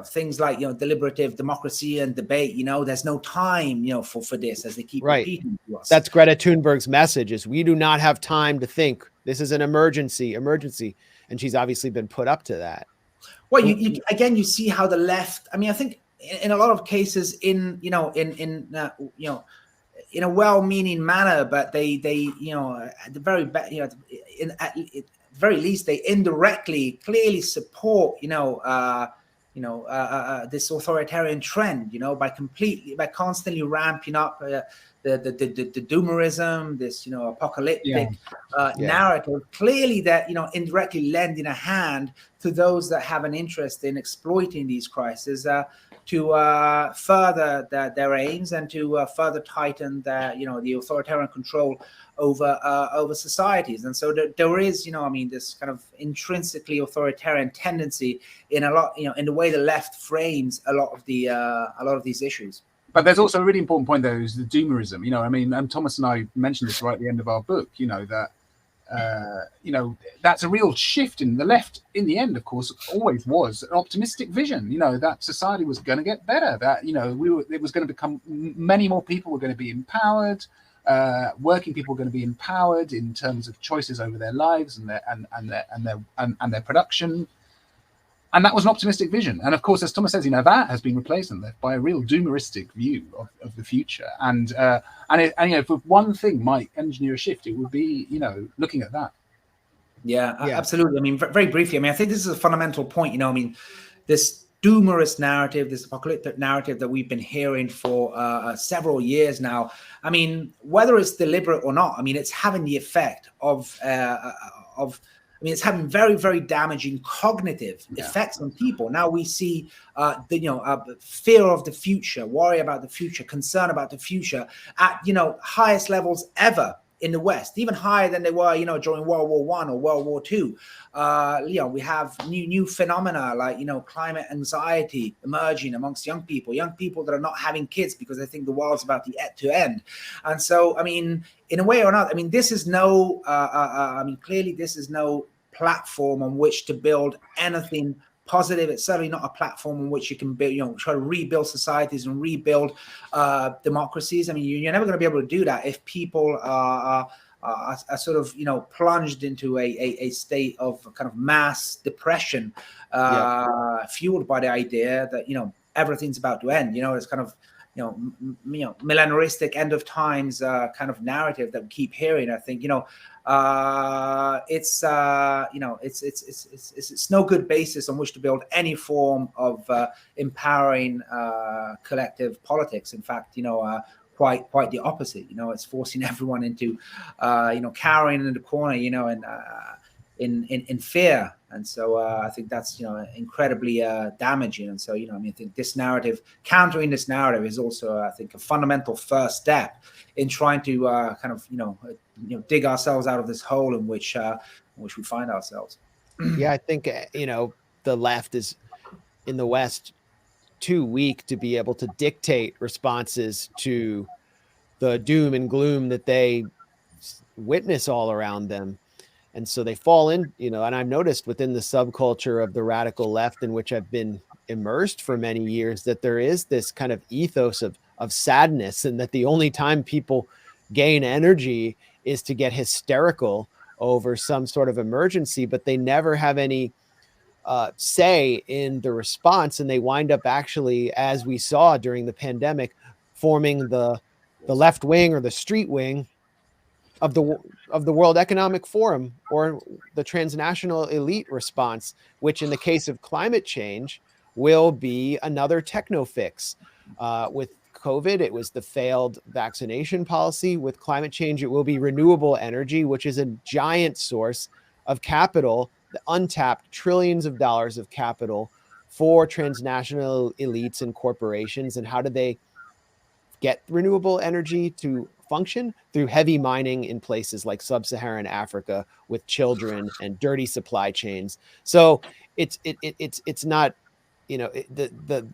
things like, deliberative democracy and debate, there's no time, for this, as they keep repeating to us. That's Greta Thunberg's message, is we do not have time to think. This is an emergency. And she's obviously been put up to that. Well, you see how the left, I think in a lot of cases in a well-meaning manner, but they at the very at very least they indirectly clearly support this authoritarian trend, by constantly ramping up the doomerism, this apocalyptic narrative, clearly that indirectly lending a hand to those that have an interest in exploiting these crises to further their aims and to further tighten the authoritarian control over societies. And so there is this kind of intrinsically authoritarian tendency in a lot in the way the left frames a lot of these issues. But there's also a really important point, though, is the doomerism. And Thomas and I mentioned this right at the end of our book, that, that's a real shift in the left. In the end, of course, always was an optimistic vision, that society was going to get better, that, it was going to become, many more people were going to be empowered, working people were going to be empowered in terms of choices over their lives and their production. And that was an optimistic vision. And of course, as Thomas says, that has been replaced by a real doomeristic view of the future. And if one thing might engineer a shift, it would be, looking at that. Yeah, absolutely. Very briefly, I think this is a fundamental point, this doomerist narrative, this apocalyptic narrative that we've been hearing for several years now. Whether it's deliberate or not, it's having the effect of it's having very, very damaging cognitive effects on people. Now we see fear of the future, worry about the future, concern about the future at, highest levels ever in the West, even higher than they were, during World War I or World War II. We have new phenomena like, climate anxiety emerging amongst young people that are not having kids because they think the world's about to end. And so, in a way or another, this is no, clearly this is no platform on which to build anything positive. It's certainly not a platform on which you can build, try to rebuild societies and rebuild democracies. You're never going to be able to do that if people are sort of, plunged into a state of kind of mass depression, fueled by the idea that, everything's about to end. It's kind of, millenaristic end of times kind of narrative that we keep hearing. I think it's no good basis on which to build any form of empowering collective politics. In fact, quite the opposite. It's forcing everyone into cowering in the corner, and in fear. And so I think that's incredibly damaging. And so I think this narrative, countering this narrative, is also I think a fundamental first step in trying to kind of dig ourselves out of this hole in which we find ourselves. Yeah, I think the left is in the West too weak to be able to dictate responses to the doom and gloom that they witness all around them. And so they fall in, and I've noticed within the subculture of the radical left in which I've been immersed for many years, that there is this kind of ethos of sadness, and that the only time people gain energy is to get hysterical over some sort of emergency, but they never have any say in the response. And they wind up actually, as we saw during the pandemic, forming the left wing or the street wing of the World Economic Forum, or the transnational elite response, which in the case of climate change will be another techno fix. With COVID, it was the failed vaccination policy. With climate change, it will be renewable energy, which is a giant source of capital, the untapped trillions of dollars of capital for transnational elites and corporations. And how do they get renewable energy to function? Through heavy mining in places like sub-Saharan Africa with children and dirty supply chains. So it's not, the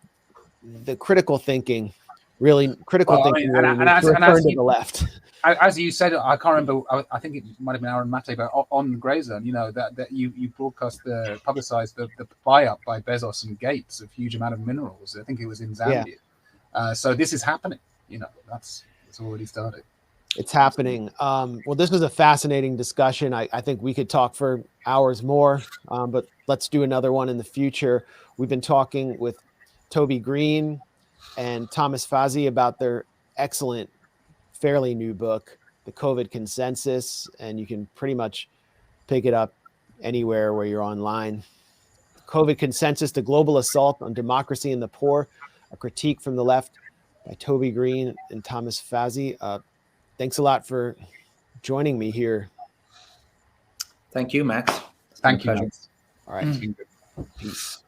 critical thinking really return to the left. As you said, I can't remember. I think it might have been Aaron Mate, but on Grayzone, that you publicized the buy up by Bezos and Gates of huge amount of minerals. I think it was in Zambia. Yeah. So this is happening. That's already started. It's happening. Well, this was a fascinating discussion. I think we could talk for hours more, but let's do another one in the future. We've been talking with Toby Green and Thomas Fazi about their excellent, fairly new book, The COVID Consensus, and you can pretty much pick it up anywhere where you're online. COVID Consensus, The Global Assault on Democracy and the Poor, a critique from the left, by Toby Green and Thomas Fazi. Thanks a lot for joining me here. Thank you, Max. Thank you. Max. All right. Peace.